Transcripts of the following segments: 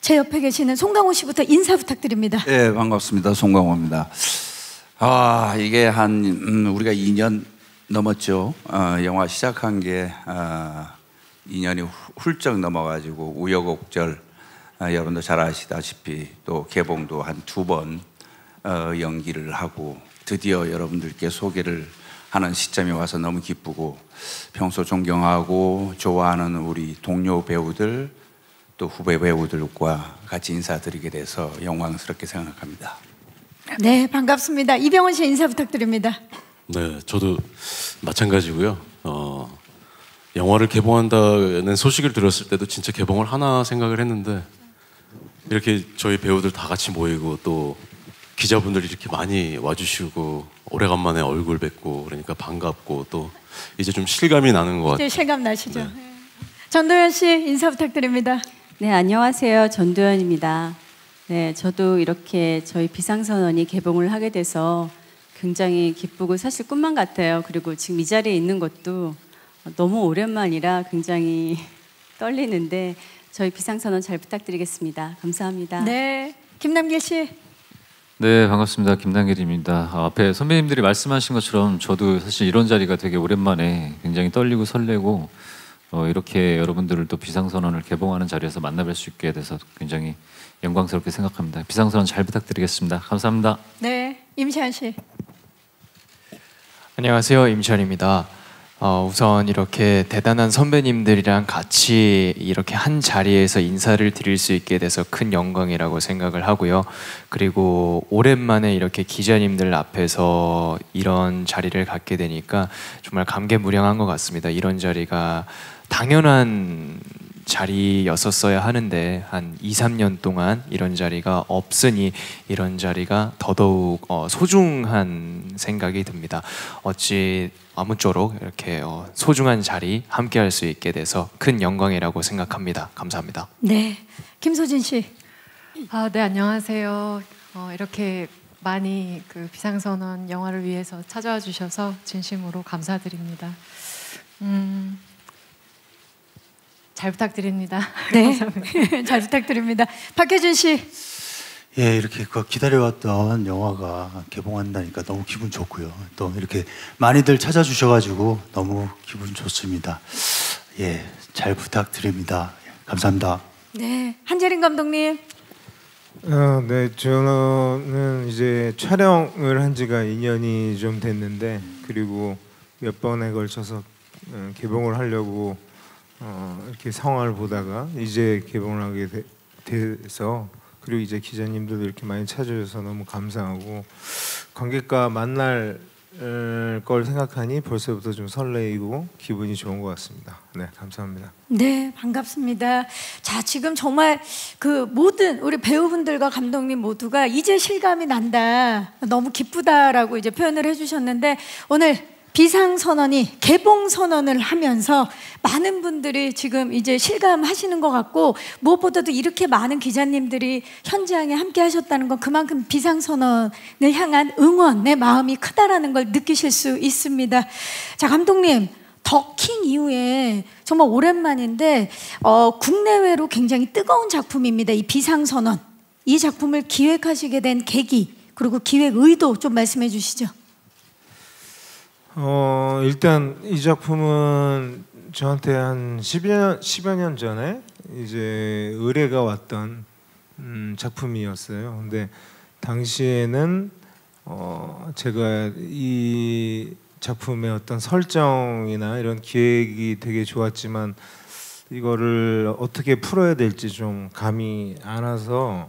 제 옆에 계시는 송강호 씨부터 인사 부탁드립니다. 네, 반갑습니다. 송강호입니다. 이게 우리가 2년 넘었죠. 영화 시작한 게 2년이 훌쩍 넘어가지고 우여곡절, 여러분도 잘 아시다시피 또 개봉도 한 2번 연기를 하고 드디어 여러분들께 소개를 하는 시점이 와서 너무 기쁘고, 평소 존경하고 좋아하는 우리 동료 배우들 또 후배 배우들과 같이 인사드리게 돼서 영광스럽게 생각합니다. 네, 반갑습니다. 이병헌 씨 인사 부탁드립니다. 네, 저도 마찬가지고요. 영화를 개봉한다는 소식을 들었을 때도 진짜 개봉을 하나 생각을 했는데, 이렇게 저희 배우들 다 같이 모이고 또 기자분들이 이렇게 많이 와주시고 오래간만에 얼굴 뵙고 그러니까 반갑고 또 이제 좀 실감이 나는 것 같아요. 이제 실감 나시죠? 네. 전도연 씨 인사 부탁드립니다. 네, 안녕하세요. 전도연입니다. 네, 저도 이렇게 저희 비상선언이 개봉을 하게 돼서 굉장히 기쁘고 사실 꿈만 같아요. 그리고 지금 이 자리에 있는 것도 너무 오랜만이라 굉장히 떨리는데 저희 비상선언 잘 부탁드리겠습니다. 감사합니다. 네, 김남길 씨. 네, 반갑습니다. 김남길입니다. 앞에 선배님들이 말씀하신 것처럼 저도 사실 이런 자리가 되게 오랜만에 굉장히 떨리고 설레고, 이렇게 여러분들을 또 비상선언을 개봉하는 자리에서 만나뵐 수 있게 돼서 굉장히 영광스럽게 생각합니다. 비상선언 잘 부탁드리겠습니다. 감사합니다. 네, 임시완 씨. 안녕하세요, 임시완입니다. 우선 이렇게 대단한 선배님들이랑 같이 이렇게 한 자리에서 인사를 드릴 수 있게 돼서 큰 영광이라고 생각을 하고요. 그리고 오랜만에 이렇게 기자님들 앞에서 이런 자리를 갖게 되니까 정말 감개무량한 것 같습니다. 이런 자리가 당연한 자리였었어야 하는데 한 2, 3년 동안 이런 자리가 없으니 이런 자리가 더더욱 소중한 생각이 듭니다. 어찌 아무쪼록 이렇게 소중한 자리 함께 할 수 있게 돼서 큰 영광이라고 생각합니다. 감사합니다. 네, 김소진 씨. 네, 안녕하세요. 이렇게 많이 그 비상선언 영화를 위해서 찾아와 주셔서 진심으로 감사드립니다. 잘 부탁드립니다. 네, 잘 부탁드립니다. 박혜준 씨. 예, 이렇게 기다려왔던 영화가 개봉한다니까 너무 기분 좋고요. 또 이렇게 많이들 찾아주셔가지고 너무 기분 좋습니다. 예, 잘 부탁드립니다. 감사합니다. 네, 한재림 감독님. 네, 저는 이제 촬영을 한 지가 2년이 좀 됐는데, 그리고 몇 번에 걸쳐서 개봉을 하려고 이렇게 상황을 보다가 이제 개봉을 하게 돼서, 그리고 이제 기자님들도 이렇게 많이 찾아주셔서 너무 감사하고, 관객과 만날 걸 생각하니 벌써부터 좀 설레이고 기분이 좋은 것 같습니다. 네, 감사합니다. 네, 반갑습니다. 자, 지금 정말 그 모든 우리 배우분들과 감독님 모두가 이제 실감이 난다, 너무 기쁘다라고 이제 표현을 해주셨는데, 오늘 비상선언이 개봉선언을 하면서 많은 분들이 지금 이제 실감하시는 것 같고, 무엇보다도 이렇게 많은 기자님들이 현장에 함께 하셨다는 건 그만큼 비상선언을 향한 응원의 마음이 크다라는 걸 느끼실 수 있습니다. 자, 감독님, 더킹 이후에 정말 오랜만인데 국내외로 굉장히 뜨거운 작품입니다. 이 비상선언. 이 작품을 기획하시게 된 계기, 그리고 기획 의도 좀 말씀해 주시죠. 일단 이 작품은 저한테 한 10여 년 전에 이제 의뢰가 왔던 작품이었어요. 근데 당시에는 제가 이 작품의 어떤 설정이나 이런 기획이 되게 좋았지만 이거를 어떻게 풀어야 될지 좀 감이 안 와서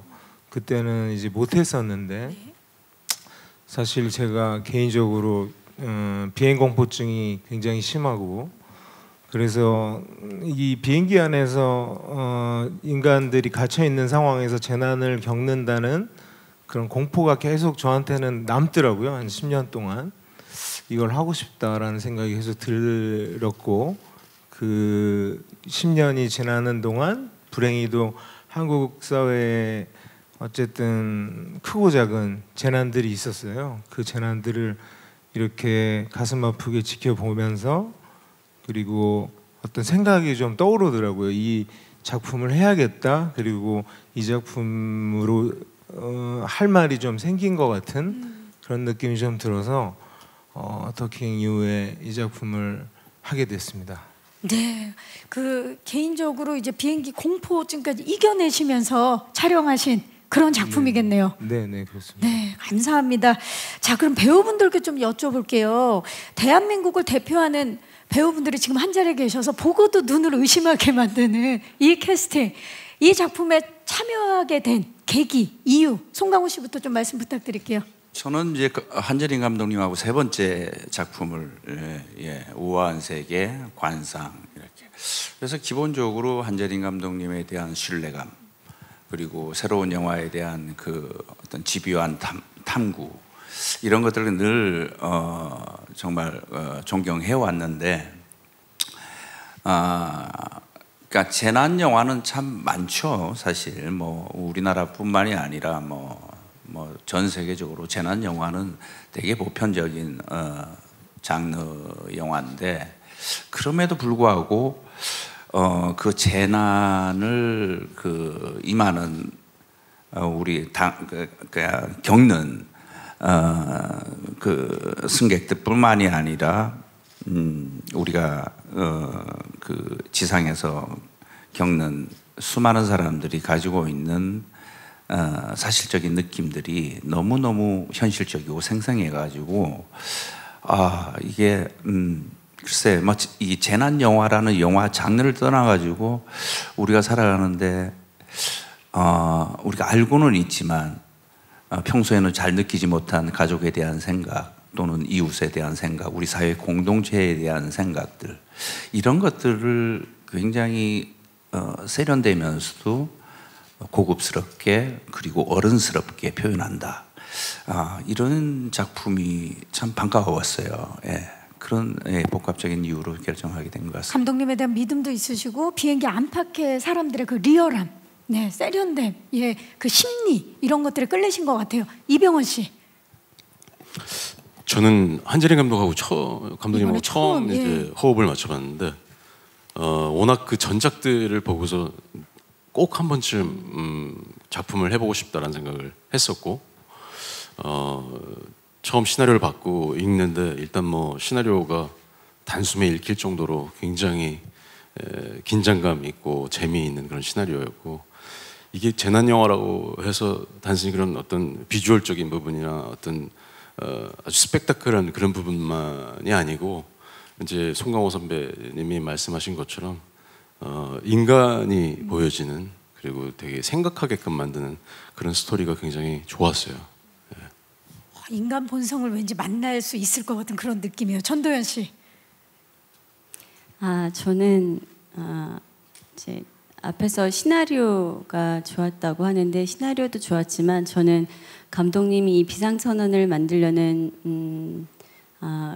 그때는 이제 못했었는데, 사실 제가 개인적으로 비행공포증이 굉장히 심하고, 그래서 이 비행기 안에서 인간들이 갇혀 있는 상황에서 재난을 겪는다는 그런 공포가 계속 저한테는 남더라고요. 한 10년 동안 이걸 하고 싶다라는 생각이 계속 들었고, 그 10년이 지나는 동안 불행히도 한국 사회에 어쨌든 크고 작은 재난들이 있었어요. 그 재난들을 이렇게 가슴 아프게 지켜보면서, 그리고 어떤 생각이 좀 떠오르더라고요. 이 작품을 해야겠다. 그리고 이 작품으로 할 말이 좀 생긴 것 같은 그런 느낌이 좀 들어서 더킹 이후에 이 작품을 하게 됐습니다. 네, 그 개인적으로 이제 비행기 공포증까지 이겨내시면서 촬영하신 그런 작품이겠네요. 네, 네, 그렇습니다. 네, 감사합니다. 자, 그럼 배우분들께 좀 여쭤볼게요. 대한민국을 대표하는 배우분들이 지금 한 자리에 계셔서 보고도 눈을 의심하게 만드는 이 캐스팅, 이 작품에 참여하게 된 계기, 이유, 송강호 씨부터 좀 말씀 부탁드릴게요. 저는 이제 한재림 감독님하고 세 번째 작품을 우아한 세계, 관상 이렇게. 그래서 기본적으로 한재림 감독님에 대한 신뢰감, 그리고 새로운 영화에 대한 그 어떤 집요한 탐구 이런 것들을 늘 정말 존경해 왔는데, 그러니까 재난 영화는 참 많죠. 사실 뭐 우리나라뿐만이 아니라 뭐 전 세계적으로 재난 영화는 되게 보편적인 장르 영화인데, 그럼에도 불구하고 그 재난을 임하는 우리 겪는 그 승객들뿐만이 아니라 우리가 그 지상에서 겪는 수많은 사람들이 가지고 있는 사실적인 느낌들이 너무너무 현실적이고 생생해가지고 이게 글쎄 뭐 이 재난 영화라는 영화 장르를 떠나가지고 우리가 살아가는데 우리가 알고는 있지만 평소에는 잘 느끼지 못한 가족에 대한 생각, 또는 이웃에 대한 생각, 우리 사회 공동체에 대한 생각들, 이런 것들을 굉장히 세련되면서도 고급스럽게 그리고 어른스럽게 표현한다. 이런 작품이 참 반가웠어요. 그런 복합적인 이유로 결정하게 된 것 같습니다. 감독님에 대한 믿음도 있으시고 비행기 안팎의 사람들의 그 리얼함, 네, 세련됨, 그 심리 이런 것들에 끌리신 것 같아요. 이병헌 씨. 저는 한재림 감독하고 감독님하고 처음 이제 호흡을 맞춰봤는데, 워낙 그 전작들을 보고서 꼭 한 번쯤 작품을 해보고 싶다라는 생각을 했었고, 처음 시나리오를 받고 읽는데 일단 뭐 시나리오가 단숨에 읽힐 정도로 굉장히 긴장감 있고 재미있는 그런 시나리오였고, 이게 재난 영화라고 해서 단순히 그런 어떤 비주얼적인 부분이나 어떤 아주 스펙타클한 그런 부분만이 아니고, 이제 송강호 선배님이 말씀하신 것처럼 인간이 보여지는, 그리고 되게 생각하게끔 만드는 그런 스토리가 굉장히 좋았어요. 인간 본성을 왠지 만날 수 있을 것 같은 그런 느낌이에요. 전도연 씨. 저는 이제 앞에서 시나리오가 좋았다고 하는데, 시나리오도 좋았지만 저는 감독님이 이 비상선언을 만들려는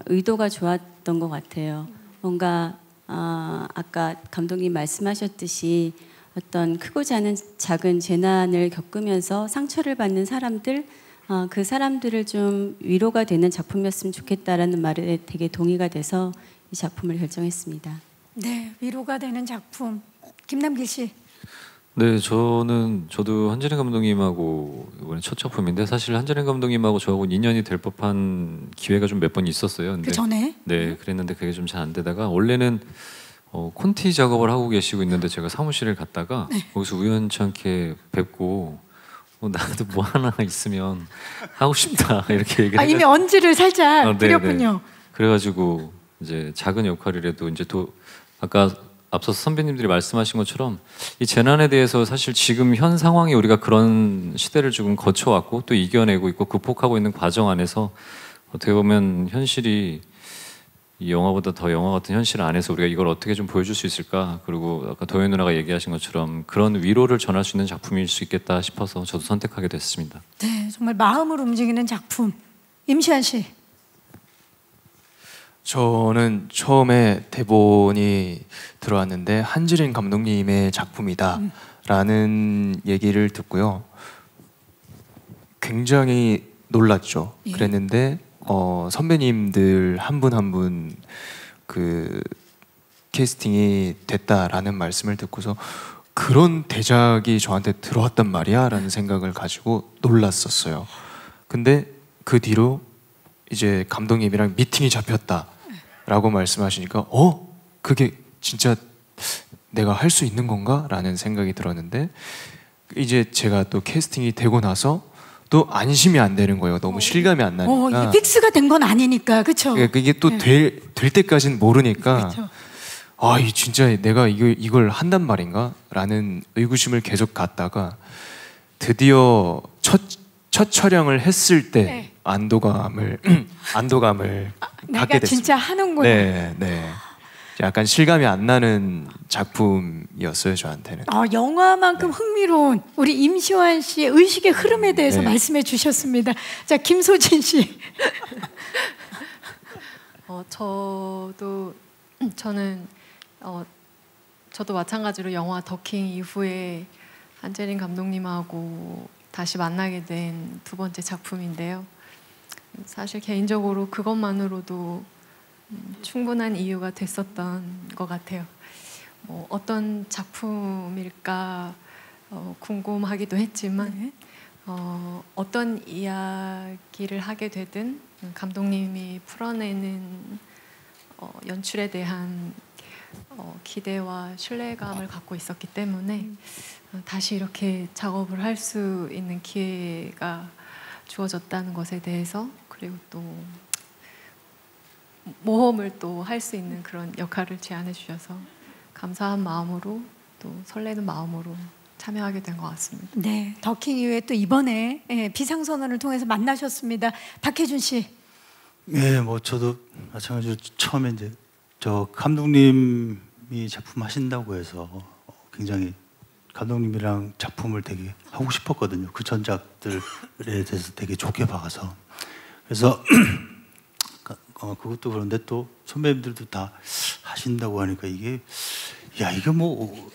의도가 좋았던 것 같아요. 뭔가 아까 감독님 말씀하셨듯이 어떤 크고 작은 재난을 겪으면서 상처를 받는 사람들, 그 사람들을 좀 위로가 되는 작품이었으면 좋겠다라는 말에 되게 동의가 돼서 이 작품을 결정했습니다. 네, 위로가 되는 작품. 김남길 씨. 네, 저도 한재림 감독님하고 이번에 첫 작품인데, 사실 한재림 감독님하고 저하고 인연이 될 법한 기회가 좀 몇 번 있었어요. 근데, 그 전에? 네, 그랬는데 그게 좀 잘 안 되다가, 원래는 콘티 작업을 하고 계시고 있는데 제가 사무실을 갔다가 거기서 우연찮게 뵙고 나도 뭐 하나 있으면 하고 싶다 이렇게 얘기를 이미 언지를 살짝 드렸군요. 그래가지고 이제 작은 역할이라도 이제 또 아까 앞서서 선배님들이 말씀하신 것처럼 이 재난에 대해서 사실 지금 현 상황이 우리가 그런 시대를 조금 거쳐왔고 또 이겨내고 있고 극복하고 있는 과정 안에서 어떻게 보면 현실이 이 영화보다 더 영화 같은 현실 안에서 우리가 이걸 어떻게 좀 보여줄 수 있을까, 그리고 아까 도현 누나가 얘기하신 것처럼 그런 위로를 전할 수 있는 작품일 수 있겠다 싶어서 저도 선택하게 됐습니다. 네, 정말 마음을 움직이는 작품. 임시완 씨. 저는 처음에 대본이 들어왔는데 한지린 감독님의 작품이다라는 얘기를 듣고요. 굉장히 놀랐죠. 그랬는데 선배님들 한 분 한 분 그 캐스팅이 됐다라는 말씀을 듣고서 그런 대작이 저한테 들어왔단 말이야 라는 생각을 가지고 놀랐었어요. 근데 그 뒤로 이제 감독님이랑 미팅이 잡혔다 라고 말씀하시니까 그게 진짜 내가 할 수 있는 건가? 라는 생각이 들었는데 이제 제가 또 캐스팅이 되고 나서 또 안심이 안 되는 거예요. 너무 실감이 안 나니까. 이게 픽스가 된 건 아니니까, 그렇죠? 이게 또 될 때까지는 모르니까 그쵸. 이 진짜 내가 이걸 한단 말인가? 라는 의구심을 계속 갖다가 드디어 첫 촬영을 했을 때 네. 안도감을 내가 갖게 됐습니다. 진짜 하는구나. 네. 약간 실감이 안 나는 작품이었어요, 저한테는. 영화만큼 흥미로운 우리 임시완 씨의 의식의 흐름에 대해서 네. 말씀해 주셨습니다. 자, 김소진 씨. 저도 마찬가지로 영화 더킹 이후에 한재린 감독님하고 다시 만나게 된 두 번째 작품인데요. 사실 개인적으로 그것만으로도 충분한 이유가 됐었던 것 같아요. 어떤 작품일까 궁금하기도 했지만 어떤 이야기를 하게 되든 감독님이 풀어내는 연출에 대한 기대와 신뢰감을 갖고 있었기 때문에 다시 이렇게 작업을 할 수 있는 기회가 주어졌다는 것에 대해서, 그리고 또 모험을 또 할 수 있는 그런 역할을 제안해 주셔서 감사한 마음으로 또 설레는 마음으로 참여하게 된 것 같습니다. 네, 더킹 이후에 또 이번에 비상선언을 통해서 만나셨습니다. 박혜준 씨. 네, 뭐 저도 마찬가지로 처음에 이제 저 감독님이 작품 하신다고 해서 굉장히 감독님이랑 작품을 되게 하고 싶었거든요. 그 전작들에 대해서 되게 좋게 봐서. 그래서 그것도 그런데 또 선배님들도 다 하신다고 하니까 이게 이거 뭐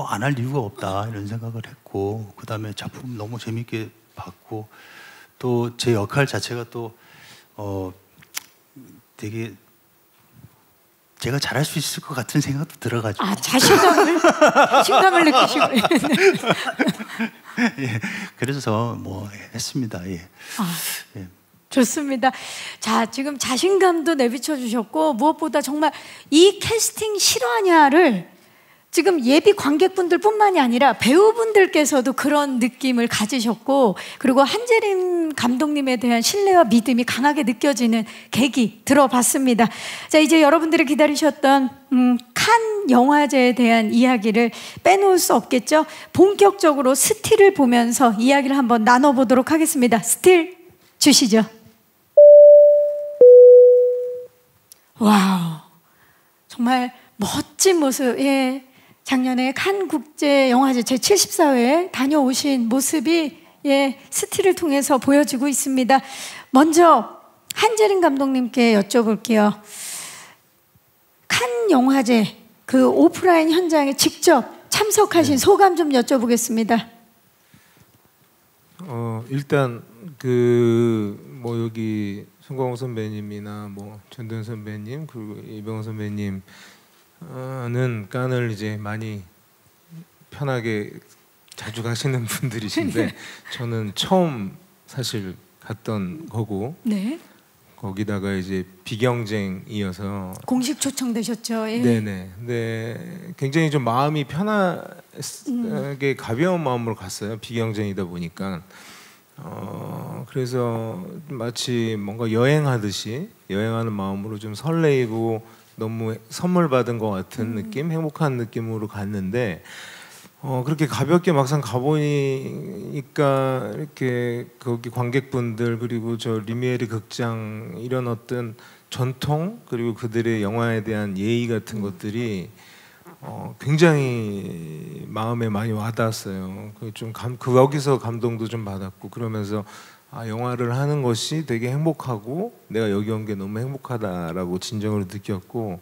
안 할 이유가 없다 이런 생각을 했고, 그 다음에 작품 너무 재밌게 봤고, 또 제 역할 자체가 또 되게 제가 잘할 수 있을 것 같은 생각도 들어가지고. 자신감을 느끼시고. 예, 그래서 뭐 했습니다. 예. 예. 좋습니다. 자, 지금 자신감도 내비쳐 주셨고, 무엇보다 정말 이 캐스팅 실화냐를 지금 예비 관객분들뿐만이 아니라 배우분들께서도 그런 느낌을 가지셨고, 그리고 한재림 감독님에 대한 신뢰와 믿음이 강하게 느껴지는 계기 들어봤습니다. 자, 이제 여러분들이 기다리셨던 칸 영화제에 대한 이야기를 빼놓을 수 없겠죠. 본격적으로 스틸을 보면서 이야기를 한번 나눠보도록 하겠습니다. 스틸 주시죠. 와우, 정말 멋진 모습. 예. 작년에 칸 국제 영화제 제74회 다녀오신 모습이 스틸을 통해서 보여지고 있습니다. 먼저 한재림 감독님께 여쭤볼게요. 칸 영화제 그 오프라인 현장에 직접 참석하신 소감 좀 여쭤보겠습니다. 일단 뭐 여기 송강호 선배님이나 뭐 전도연 선배님 그리고 이병헌 선배님 는 칸을 이제 많이 편하게 자주 가시는 분들이신데 저는 처음 사실 갔던 거고, 네. 거기다가 이제 비경쟁이어서 공식 초청되셨죠. 예. 네네. 근데 굉장히 좀 마음이 편하게 가벼운 마음으로 갔어요. 비경쟁이다 보니까. 그래서 마치 뭔가 여행하듯이 여행하는 마음으로 좀 설레이고 너무 선물 받은 것 같은 느낌, 행복한 느낌으로 갔는데 그렇게 가볍게 막상 가보니까 이렇게 거기 관객분들 그리고 저 리미에르 극장 이런 어떤 전통 그리고 그들의 영화에 대한 예의 같은 것들이 굉장히 마음에 많이 와닿았어요. 거기서 감동도 좀 받았고, 그러면서 영화를 하는 것이 되게 행복하고 내가 여기 온 게 너무 행복하다라고 진정으로 느꼈고,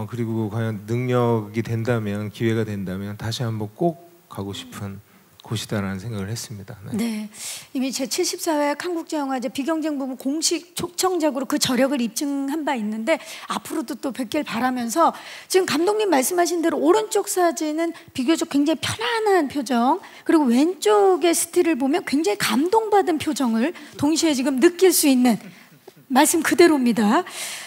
그리고 과연 능력이 된다면, 기회가 된다면 다시 한번 꼭 가고 싶은 곳이다라는 생각을 했습니다. 네. 네, 이미 제74회 한국제영화제 비경쟁 부문 공식 초청작으로 그 저력을 입증한 바 있는데 앞으로도 또 뵙길 바라면서 지금 감독님 말씀하신 대로 오른쪽 사진은 비교적 굉장히 편안한 표정, 그리고 왼쪽의 스틸을 보면 굉장히 감동받은 표정을 동시에 지금 느낄 수 있는 말씀 그대로입니다.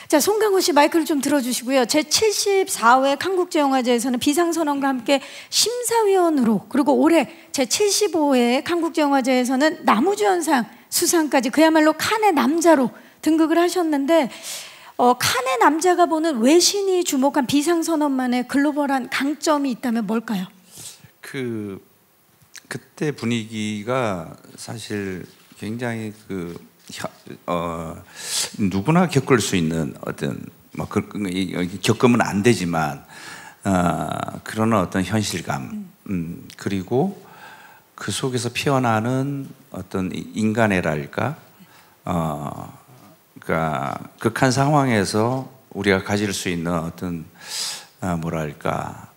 자, 송강호 씨 마이크를 좀 들어주시고요. 제74회 한국제영화제에서는 비상선언과 함께 심사위원으로, 그리고 올해 제75회 한국제영화제에서는 나무주연상 수상까지 그야말로 칸의 남자로 등극을 하셨는데 칸의 남자가 보는 외신이 주목한 비상선언만의 글로벌한 강점이 있다면 뭘까요? 그때 분위기가 사실 굉장히 누구나 겪을 수 있는 어떤 겪으면 안 되지만 그런 어떤 현실감, 그리고 그 속에서 피어나는 어떤 인간애랄까, 그러니까 극한 상황에서 우리가 가질 수 있는 어떤 뭐랄까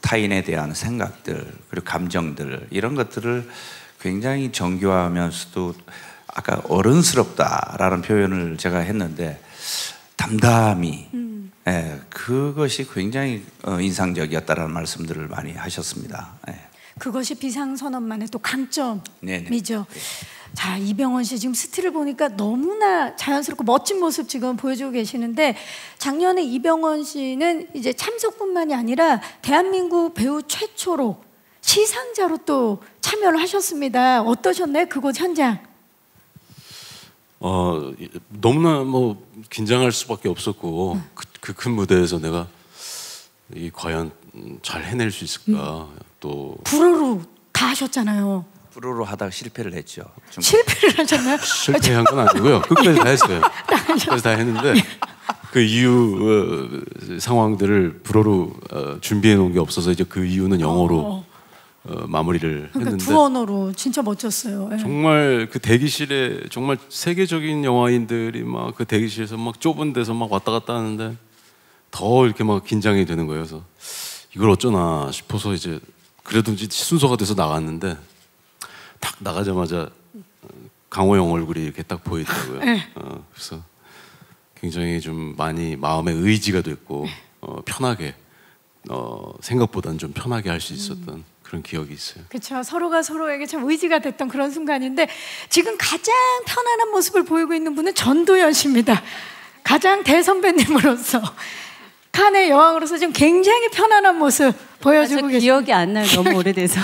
타인에 대한 생각들 그리고 감정들, 이런 것들을 굉장히 정교하면서도 아까 어른스럽다라는 표현을 제가 했는데 담담히, 그것이 굉장히 인상적이었다라는 말씀들을 많이 하셨습니다. 그것이 비상선언만의 또 강점이죠. 네네. 자, 이병헌 씨 지금 스틸을 보니까 너무나 자연스럽고 멋진 모습 지금 보여주고 계시는데, 작년에 이병헌 씨는 이제 참석뿐만이 아니라 대한민국 배우 최초로 시상자로 또 참여를 하셨습니다. 어떠셨나요? 그곳 현장? 너무나 긴장할 수밖에 없었고 그 큰 무대에서 내가 과연 잘 해낼 수 있을까. 또 불어로 다 하셨잖아요. 불어로 하다가 실패를 했죠. 실패를 하셨나요? 실패한 건 아니고요. 끝까지 다 했어요. 끝까지 다 했는데 그 이후 상황들을 불어로 준비해 놓은 게 없어서 이제 그 이유는 영어로 마무리를 그러니까 했는데 두 언어로 진짜 멋졌어요. 정말 그 대기실에 정말 세계적인 영화인들이 막 그 대기실에서 막 좁은 데서 막 왔다 갔다 하는데 더 이렇게 막 긴장이 되는 거예요. 그래서 이걸 어쩌나 싶어서 이제 그래도 이제 순서가 돼서 나갔는데 딱 나가자마자 강호 형 얼굴이 이렇게 딱 보이더라고요. 그래서 굉장히 좀 많이 마음의 의지가 됐고 편하게 생각보다는 좀 편하게 할 수 있었던 그런 기억이 있어요. 그렇죠. 서로가 서로에게 참 의지가 됐던 그런 순간인데 지금 가장 편안한 모습을 보이고 있는 분은 전도연 씨입니다. 가장 대선배님으로서 칸의 여왕으로서 지금 굉장히 편안한 모습 보여주고 계십니다. 기억이 안 나요. 너무 오래돼서.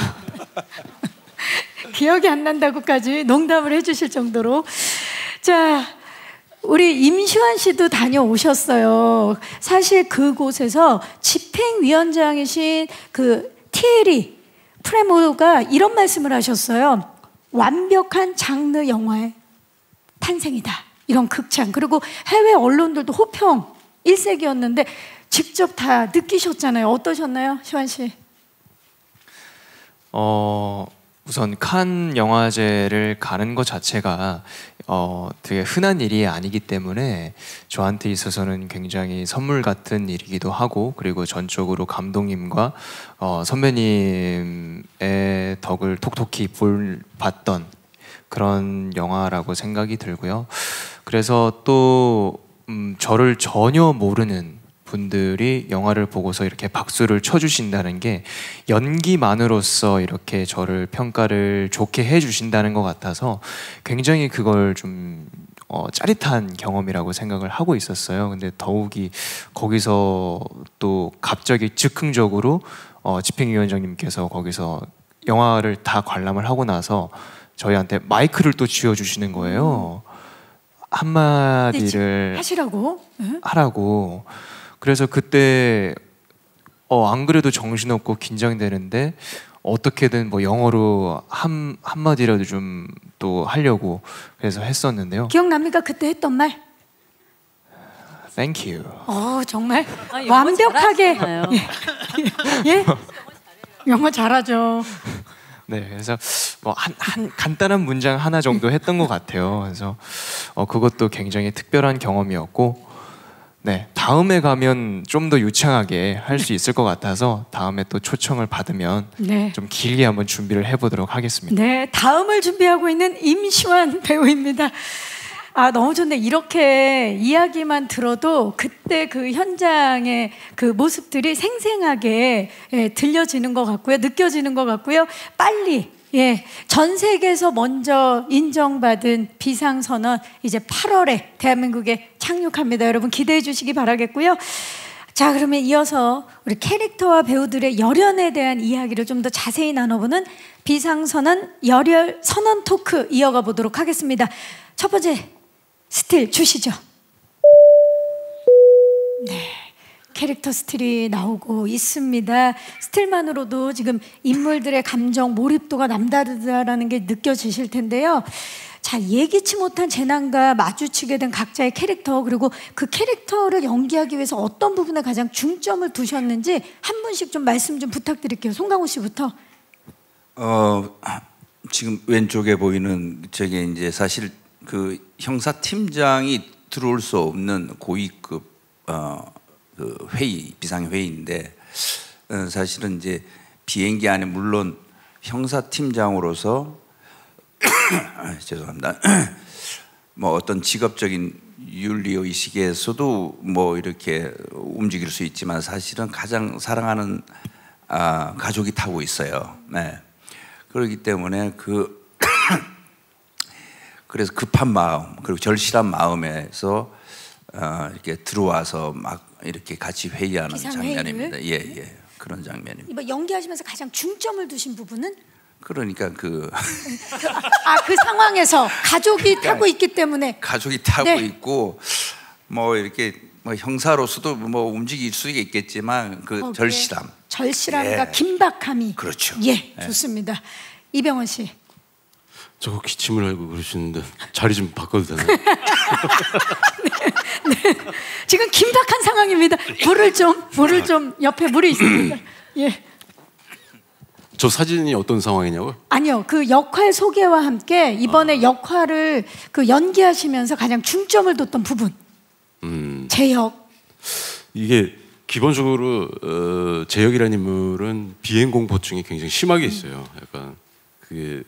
기억이 안 난다고까지 농담을 해주실 정도로. 자, 우리 임시완 씨도 다녀오셨어요. 사실 그곳에서 집행위원장이신 그 티에리 프레모가 이런 말씀을 하셨어요. 완벽한 장르 영화의 탄생이다. 이런 극찬. 그리고 해외 언론들도 호평 일색이었는데 직접 다 느끼셨잖아요. 어떠셨나요, 시완 씨? 우선 칸 영화제를 가는 것 자체가 되게 흔한 일이 아니기 때문에 저한테 있어서는 굉장히 선물 같은 일이기도 하고, 그리고 전적으로 감독님과 선배님의 덕을 톡톡히 봤던 그런 영화라고 생각이 들고요. 그래서 또 저를 전혀 모르는 분들이 영화를 보고서 이렇게 박수를 쳐주신다는 게 연기만으로서 이렇게 저를 평가를 좋게 해주신다는 것 같아서 굉장히 그걸 좀 짜릿한 경험이라고 생각을 하고 있었어요. 근데 더욱이 거기서 또 갑자기 즉흥적으로 집행위원장님께서 거기서 영화를 다 관람을 하고 나서 저희한테 마이크를 또 쥐어주시는 거예요. 한마디를 하시라고? 하라고. 그래서 그때 안 그래도 정신없고 긴장되는데 어떻게든 뭐 영어로 한마디라도 좀 또 하려고 그래서 했었는데요. 기억납니까? 그때 했던 말? Thank you. 정말 영어 완벽하게. 잘하시잖아요. 예? 영어 잘하죠. 네, 그래서 뭐 한 간단한 문장 하나 정도 했던 것 같아요. 그래서 그것도 굉장히 특별한 경험이었고, 네, 다음에 가면 좀 더 유창하게 할 수 있을 것 같아서 다음에 또 초청을 받으면 네. 좀 길게 한번 준비를 해보도록 하겠습니다. 네, 다음을 준비하고 있는 임시완 배우입니다. 아, 너무 좋네. 이렇게 이야기만 들어도 그때 그 현장의 그 모습들이 생생하게 들려지는 것 같고요. 느껴지는 것 같고요. 빨리 전 세계에서 먼저 인정받은 비상선언 이제 8월에 대한민국에 착륙합니다. 여러분 기대해 주시기 바라겠고요. 자, 그러면 이어서 우리 캐릭터와 배우들의 열연에 대한 이야기를 좀 더 자세히 나눠보는 비상선언 열혈 선언 토크 이어가 보도록 하겠습니다. 첫 번째 스틸 주시죠. 네, 캐릭터 스틸이 나오고 있습니다. 스틸만으로도 지금 인물들의 감정 몰입도가 남다르다라는 게 느껴지실 텐데요. 자, 예기치 못한 재난과 마주치게 된 각자의 캐릭터, 그리고 그 캐릭터를 연기하기 위해서 어떤 부분에 가장 중점을 두셨는지 한 분씩 좀 말씀 좀 부탁드릴게요. 송강호 씨부터. 지금 왼쪽에 보이는 저게 이제 사실 그 형사 팀장이 들어올 수 없는 고위급 그 회의, 비상 회의인데 사실은 이제 비행기 안에 물론 형사 팀장으로서 죄송합니다. 뭐 어떤 직업적인 윤리 의식에서도 뭐 이렇게 움직일 수 있지만 사실은 가장 사랑하는 가족이 타고 있어요. 네. 그렇기 때문에 그래서 급한 마음 그리고 절실한 마음에서 이렇게 들어와서 막 이렇게 같이 회의하는 장면입니다. 예, 그런 장면입니다. 이번 연기하시면서 가장 중점을 두신 부분은? 그러니까 그 상황에서 가족이 타고 있기 때문에 가족이 타고 있고 뭐 이렇게 뭐 형사로서도 뭐 움직일 수 있겠지만 그 절실함과 긴박함이 그렇죠. 좋습니다. 이병헌 씨. 저거 기침을 하고 그러시는데 자리 좀 바꿔도 되나요? 네. 지금 긴박한 상황입니다. 물을 좀 옆에 물이 있습니다. 예. 저 사진이 어떤 상황이냐고요? 아니요, 그 역할 소개와 함께 이번에 역할을 그 연기하시면서 가장 중점을 뒀던 부분. 제역. 이게 기본적으로 제역이라는 인물은 비행 공포증이 굉장히 심하게 있어요. 약간 그게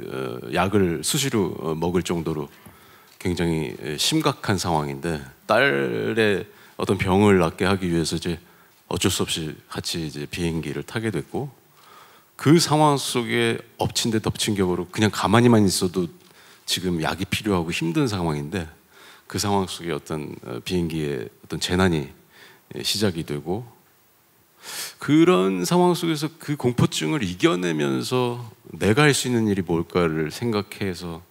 약을 수시로 먹을 정도로 굉장히 심각한 상황인데 딸의 어떤 병을 낫게 하기 위해서 이제 어쩔 수 없이 같이 이제 비행기를 타게 됐고 그 상황 속에 엎친 데 덮친 격으로 그냥 가만히만 있어도 지금 약이 필요하고 힘든 상황인데 그 상황 속에 어떤 비행기의 어떤 재난이 시작이 되고 그런 상황 속에서 그 공포증을 이겨내면서 내가 할 수 있는 일이 뭘까를 생각해서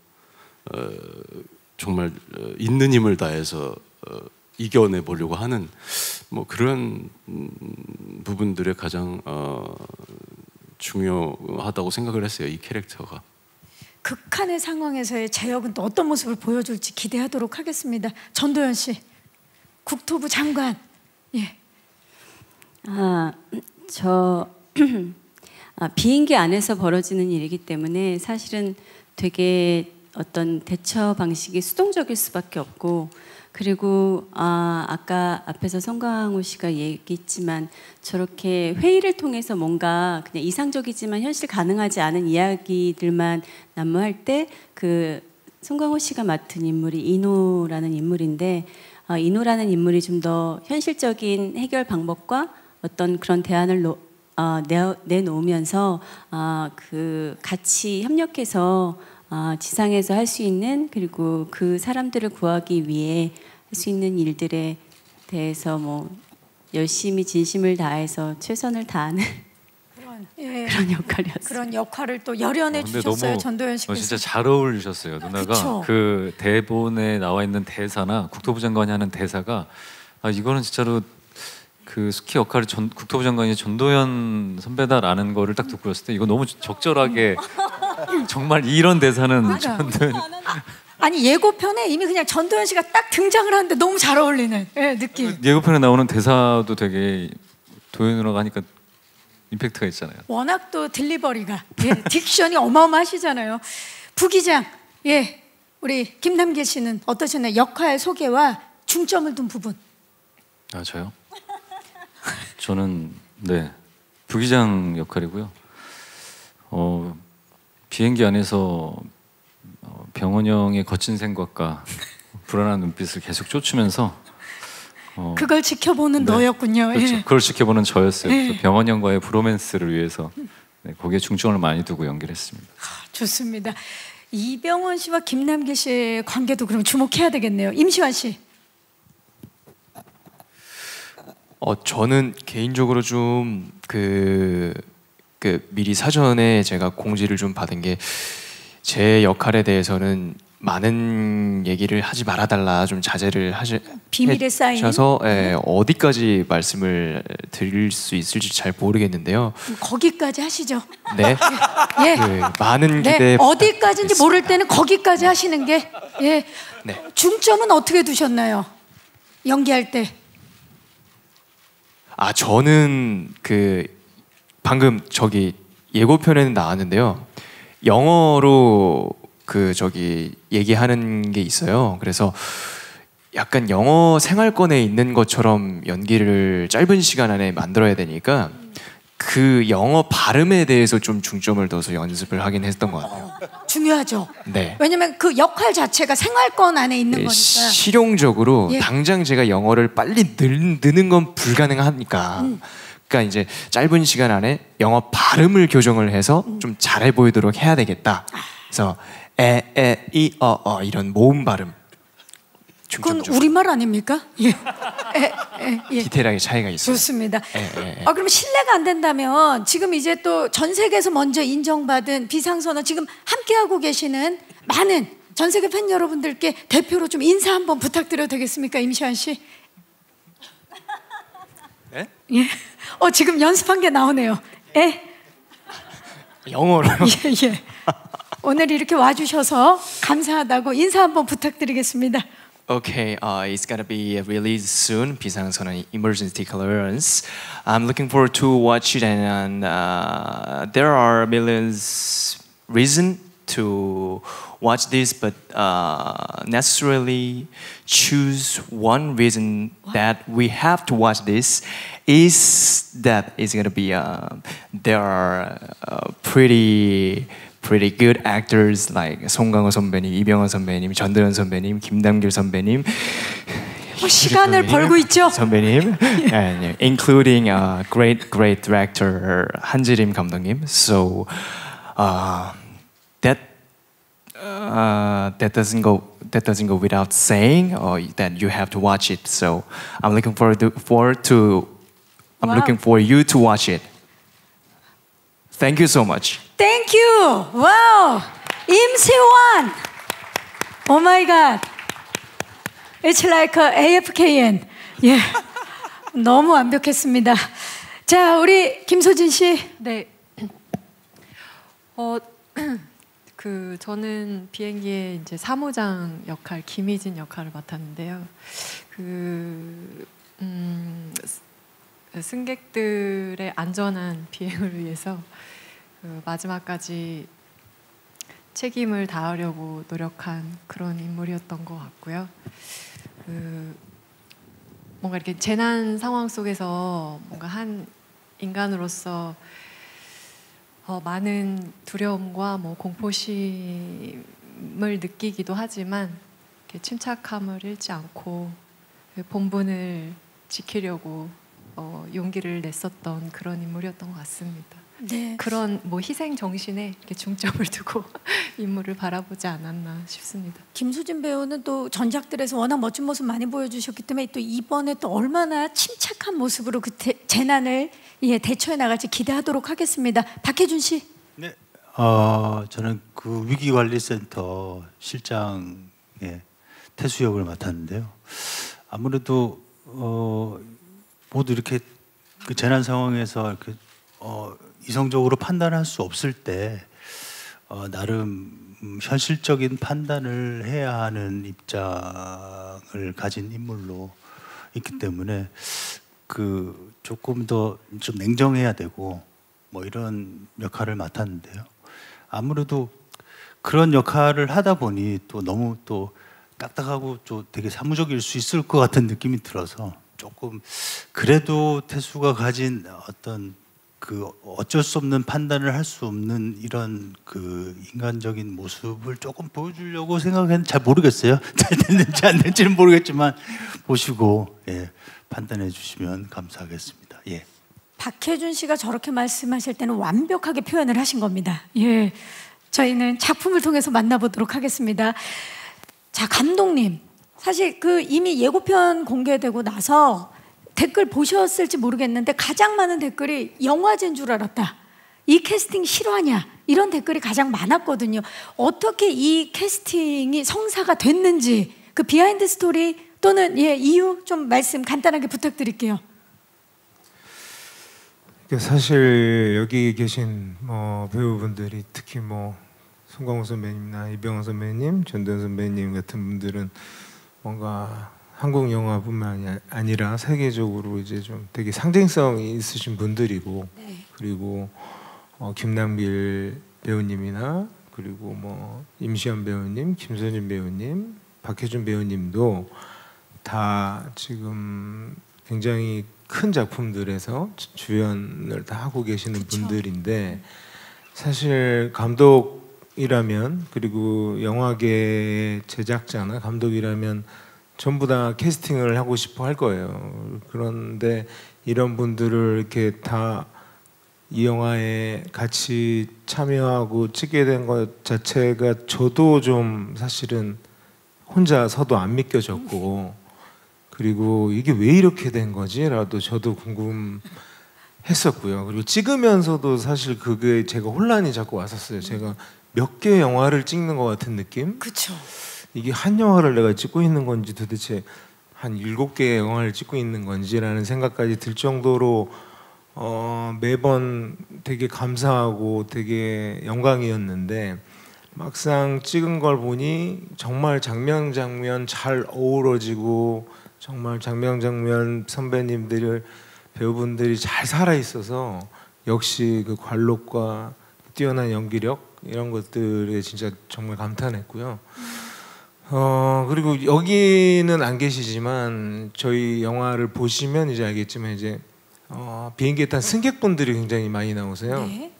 정말 있는 힘을 다해서 이겨내 보려고 하는 뭐 그런 부분들에 가장 중요하다고 생각을 했어요. 이 캐릭터가. 극한의 상황에서의 제역은 또 어떤 모습을 보여줄지 기대하도록 하겠습니다. 전도연 씨, 국토부 장관. 예. 비행기 안에서 벌어지는 일이기 때문에 사실은 되게 어떤 대처 방식이 수동적일 수밖에 없고 그리고 아까 앞에서 송강호 씨가 얘기했지만 저렇게 회의를 통해서 뭔가 그냥 이상적이지만 현실 가능하지 않은 이야기들만 난무할 때 그 송강호 씨가 맡은 인물이 이노라는 인물인데 이노라는 인물이 좀 더 현실적인 해결 방법과 어떤 그런 대안을 내놓으면서 그 같이 협력해서 지상에서 할 수 있는 그리고 그 사람들을 구하기 위해 할 수 있는 일들에 대해서 뭐 열심히 진심을 다해서 최선을 다하는 그런 역할이었어요. 그런 역할을 또 열연해 주셨어요. 전도연 씨께서. 진짜 잘 어울리셨어요. 누나가 그 대본에 나와 있는 대사나 국토부 장관이 하는 대사가 이거는 진짜로 그 스키 역할이 국토부 장관이 전도연 선배다라는 거를 딱 듣고 있을 때 이거 너무 적절하게 정말 이런 대사는 전도연. 아니 예고편에 이미 그냥 전도연 씨가 딱 등장을 하는데 너무 잘 어울리는 느낌. 예고편에 나오는 대사도 되게 도연 누나가 하니까 임팩트가 있잖아요. 워낙 또 딜리버리가 딕션이 어마어마하시잖아요. 부기장, 우리 김남길 씨는 어떠셨나요? 역할 소개와 중점을 둔 부분. 아 저요? 저는 네 부기장 역할이고요. 비행기 안에서 병원 형의 거친 생각과 불안한 눈빛을 계속 쫓으면서 그걸 지켜보는 네. 너였군요. 그렇죠. 예. 그걸 지켜보는 저였어요. 예. 그래서 병원 형과의 브로맨스를 위해서 네, 거기에 중점을 많이 두고 연기했습니다. 좋습니다. 이병헌 씨와 김남길 씨의 관계도 그럼 주목해야 되겠네요. 임시완 씨. 저는 개인적으로 좀 미리 사전에 제가 공지를 좀 받은 게 제 역할에 대해서는 많은 얘기를 하지 말아달라 좀 자제를 비밀의 사인. 하셔서 어디까지 말씀을 드릴 수 있을지 잘 모르겠는데요. 거기까지 하시죠. 네. 예. 많은 네. 기대. 어디까지인지 모를 때는 거기까지 하시는 게 예. 네. 중점은 어떻게 두셨나요? 연기할 때. 저는 방금 저기 예고편에는 나왔는데요. 영어로 얘기하는 게 있어요. 그래서 약간 영어 생활권에 있는 것처럼 연기를 짧은 시간 안에 만들어야 되니까 그 영어 발음에 대해서 좀 중점을 둬서 연습을 하긴 했던 것 같아요. 중요하죠. 네. 왜냐면 그 역할 자체가 생활권 안에 있는 거니까. 실용적으로 예. 당장 제가 영어를 빨리 느는 건 불가능하니까. 그러니까 이제 짧은 시간 안에 영어 발음을 교정을 해서 좀 잘해 보이도록 해야 되겠다. 그래서 이, 이런 모음 발음. 그건 중점적으로. 우리말 아닙니까? 예. 예. 디테일하게 차이가 있어요. 좋습니다. 그럼 신뢰가 안 된다면 지금 이제 또 전 세계에서 먼저 인정받은 비상선언 지금 함께하고 계시는 많은 전 세계 팬 여러분들께 대표로 좀 인사 한번 부탁드려도 되겠습니까, 임시완 씨? 네? 예. 지금 연습한 게 나오네요. 예. 영어로. 예. 오늘 이렇게 와주셔서 감사하다고 인사 한번 부탁드리겠습니다. Okay, it's gonna be released soon. 비상선언 Emergency Clearance. I'm looking forward to watch it, and there are millions reason to watch this, but necessarily choose one reason that we have to watch this is that it's gonna be there are pretty good actors like 송강호 선배님, 이병헌 선배님, 전도연 선배님, 김남길 선배님. 시간을 벌고 있죠. 선배님, and including great director 한지림 감독님. So that doesn't go without saying that you have to watch it. So I'm looking looking for you to watch it. Thank you so much. Thank you. Wow. 임시완. Oh my God. It's like a AFKN. 예. 너무 완벽했습니다. 자, 우리 김소진 씨. 네. 저는 비행기의 이제 사무장 역할, 김희진 역할을 맡았는데요. 승객들의 안전한 비행을 위해서 마지막까지 책임을 다하려고 노력한 그런 인물이었던 것 같고요. 뭔가 이렇게 재난 상황 속에서 뭔가 한 인간으로서 많은 두려움과 공포심을 느끼기도 하지만 이렇게 침착함을 잃지 않고 본분을 지키려고 용기를 냈었던 그런 인물이었던 것 같습니다. 네. 그런 희생 정신에 이렇게 중점을 두고 인물을 바라보지 않았나 싶습니다. 김수진 배우는 또 전작들에서 워낙 멋진 모습 많이 보여주셨기 때문에 또 이번에 또 얼마나 침착한 모습으로 그 재난을 대처해 나갈지 기대하도록 하겠습니다. 박혜준 씨. 네. 저는 그 위기관리센터 실장의 태수 역을 맡았는데요. 아무래도 모두 이렇게 그 재난 상황에서 이렇게 이성적으로 판단할 수 없을 때 나름 현실적인 판단을 해야 하는 입장을 가진 인물로 있기 때문에 조금 더 좀 냉정해야 되고 이런 역할을 맡았는데요. 아무래도 그런 역할을 하다 보니 또 너무 또 딱딱하고 좀 되게 사무적일 수 있을 것 같은 느낌이 들어서 조금 그래도 태수가 가진 어떤 그 어쩔 수 없는 판단을 할 수 없는 이런 그 인간적인 모습을 조금 보여주려고 생각했는데 잘 모르겠어요. 잘 됐는지 안 됐는지는 모르겠지만 보시고 예, 판단해 주시면 감사하겠습니다. 예. 박혜준 씨가 저렇게 말씀하실 때는 완벽하게 표현을 하신 겁니다. 예, 저희는 작품을 통해서 만나보도록 하겠습니다. 자, 감독님, 사실 그 이미 예고편 공개되고 나서 댓글 보셨을지 모르겠는데 가장 많은 댓글이 영화제인 줄 알았다, 이 캐스팅 실화냐, 이런 댓글이 가장 많았거든요. 어떻게 이 캐스팅이 성사가 됐는지 그 비하인드 스토리 또는 예, 이유 좀 말씀 간단하게 부탁드릴게요. 사실 여기 계신 배우분들이 특히 송강호 선배님이나 이병헌 선배님, 전도연 선배님 같은 분들은 뭔가 한국 영화뿐만 아니라 세계적으로 이제 좀 되게 상징성이 있으신 분들이고, 네. 그리고 김남길 배우님이나 그리고 임시완 배우님, 김선진 배우님, 박혜준 배우님도 다 지금 굉장히 큰 작품들에서 주연을 다 하고 계시는 그쵸. 분들인데, 사실 감독이라면, 그리고 영화계 제작자나 감독이라면 전부 다 캐스팅을 하고 싶어 할 거예요. 그런데 이런 분들을 이렇게 다 이 영화에 같이 참여하고 찍게 된 것 자체가 저도 좀 사실은 혼자서도 안 믿겨졌고, 그리고 이게 왜 이렇게 된 거지라도 저도 궁금했었고요. 그리고 찍으면서도 사실 그게 제가 혼란이 자꾸 왔었어요. 제가 몇 개 영화를 찍는 것 같은 느낌? 그렇죠. 이게 한 영화를 내가 찍고 있는 건지, 도대체 한 7개의 영화를 찍고 있는 건지라는 생각까지 들 정도로 매번 되게 감사하고 되게 영광이었는데, 막상 찍은 걸 보니 정말 장면 잘 어우러지고, 정말 장면 선배님들, 배우분들이 잘 살아 있어서 역시 그 관록과 뛰어난 연기력 이런 것들에 진짜 정말 감탄했고요. 그리고 여기는 안 계시지만 저희 영화를 보시면 이제 알겠지만, 이제 비행기에 탄 승객분들이 굉장히 많이 나오세요. 네.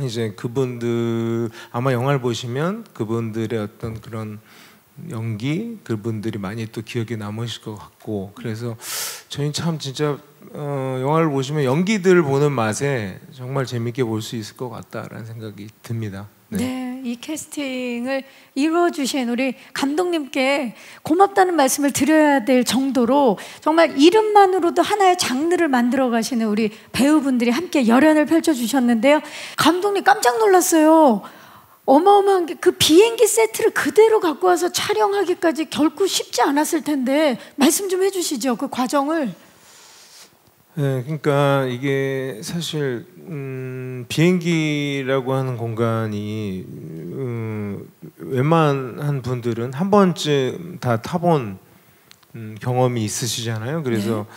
이제 그분들 아마 영화를 보시면 그분들의 어떤 그런 연기, 그분들이 많이 또 기억에 남으실 것 같고, 그래서 저희는 참 진짜 영화를 보시면 연기들을 보는 맛에 정말 재밌게 볼 수 있을 것 같다라는 생각이 듭니다. 네, 이 캐스팅을 이루어주신 우리 감독님께 고맙다는 말씀을 드려야 될 정도로 정말 이름만으로도 하나의 장르를 만들어 가시는 우리 배우분들이 함께 열연을 펼쳐주셨는데요. 감독님 깜짝 놀랐어요. 어마어마한 게 그 비행기 세트를 그대로 갖고 와서 촬영하기까지 결코 쉽지 않았을 텐데 말씀 좀 해주시죠, 그 과정을. 네, 그러니까 이게 사실 비행기라고 하는 공간이 웬만한 분들은 한 번쯤 다 타본 경험이 있으시잖아요. 그래서 네.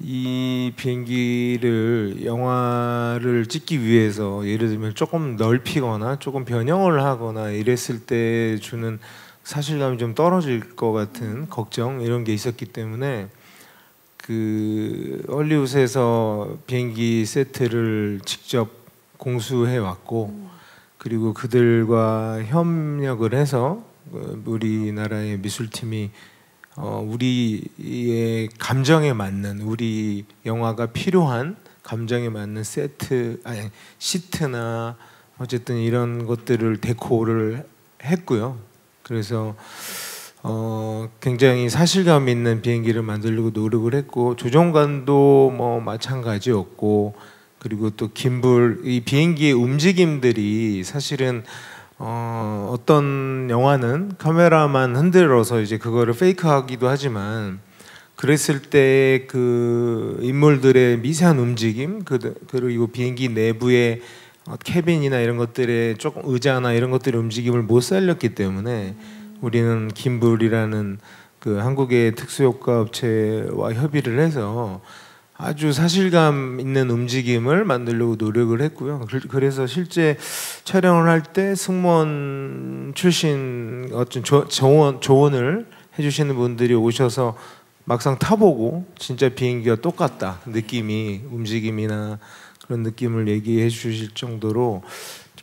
이 비행기를 영화를 찍기 위해서 예를 들면 조금 넓히거나 조금 변형을 하거나 이랬을 때 주는 사실감이 좀 떨어질 것 같은 걱정, 이런 게 있었기 때문에 그 헐리우드에서 비행기 세트를 직접 공수해 왔고, 그리고 그들과 협력을 해서 우리나라의 미술팀이 우리의 감정에 맞는, 우리 영화가 필요한 감정에 맞는 시트나 어쨌든 이런 것들을 데코를 했고요. 그래서 굉장히 사실감 있는 비행기를 만들려고 노력을 했고, 조종관도 마찬가지였고, 그리고 또 김불, 이 비행기의 움직임들이 사실은 어떤 영화는 카메라만 흔들어서 이제 그거를 페이크하기도 하지만, 그랬을 때 그 인물들의 미세한 움직임, 그리고 비행기 내부의 캐빈이나 이런 것들의 조금 의자나 이런 것들의 움직임을 못 살렸기 때문에 우리는 김불이라는 그 한국의 특수효과 업체와 협의를 해서 아주 사실감 있는 움직임을 만들려고 노력을 했고요. 그래서 실제 촬영을 할 때 승무원 출신 어떤 조언을 해주시는 분들이 오셔서 막상 타보고 진짜 비행기와 똑같다 느낌이 움직임이나 그런 느낌을 얘기해 주실 정도로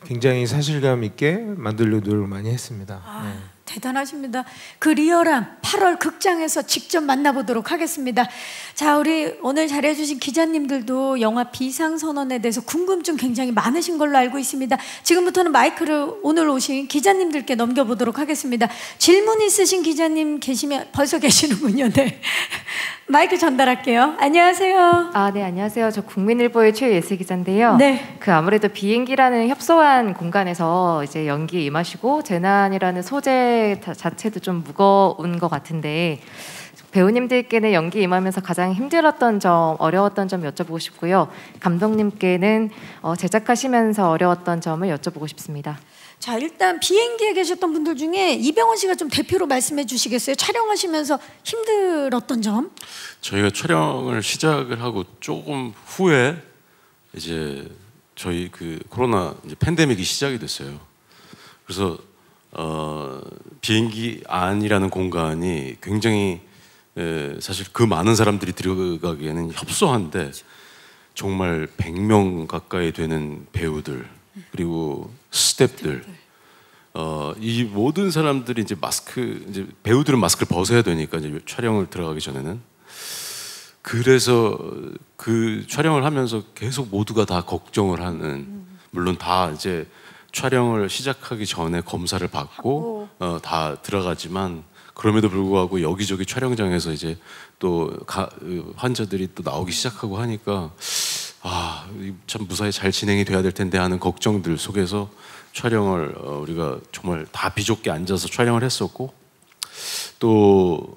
굉장히 사실감 있게 만들려고 노력을 많이 했습니다. 네. 대단하십니다. 그 리얼함 8월 극장에서 직접 만나보도록 하겠습니다. 자, 우리 오늘 잘해주신 기자님들도 영화 비상선언에 대해서 궁금증 굉장히 많으신 걸로 알고 있습니다. 지금부터는 마이크를 오늘 오신 기자님들께 넘겨보도록 하겠습니다. 질문 있으신 기자님 계시면 벌써 계시는군요. 네. 마이크 전달할게요. 안녕하세요. 네, 안녕하세요. 저 국민일보의 최예슬 기자인데요. 네. 아무래도 비행기라는 협소한 공간에서 이제 연기에 임하시고 재난이라는 소재 자체도 좀 무거운 것 같은데 배우님들께는 연기 임하면서 가장 힘들었던 점, 어려웠던 점 여쭤보고 싶고요. 감독님께는 제작하시면서 어려웠던 점을 여쭤보고 싶습니다. 자, 일단 비행기에 계셨던 분들 중에 이병헌 씨가 좀 대표로 말씀해 주시겠어요? 촬영하시면서 힘들었던 점? 저희가 촬영을 시작을 하고 조금 후에 이제 저희 그 코로나 이제 팬데믹이 시작이 됐어요. 그래서 비행기 안이라는 공간이 굉장히 사실 그 많은 사람들이 들어가기에는 협소한데 정말 100명 가까이 되는 배우들 그리고 스태프들 이 모든 사람들이 이제 이제 배우들은 마스크를 벗어야 되니까 이제 촬영을 들어가기 전에는 그래서 그 촬영을 하면서 계속 모두가 다 걱정을 하는 물론 다 이제 촬영을 시작하기 전에 검사를 받고 다 들어가지만 그럼에도 불구하고 여기저기 촬영장에서 이제 또 환자들이 또 나오기 시작하고 하니까 참 무사히 잘 진행이 돼야 될 텐데 하는 걱정들 속에서 촬영을 우리가 정말 다 비좁게 앉아서 촬영을 했었고 또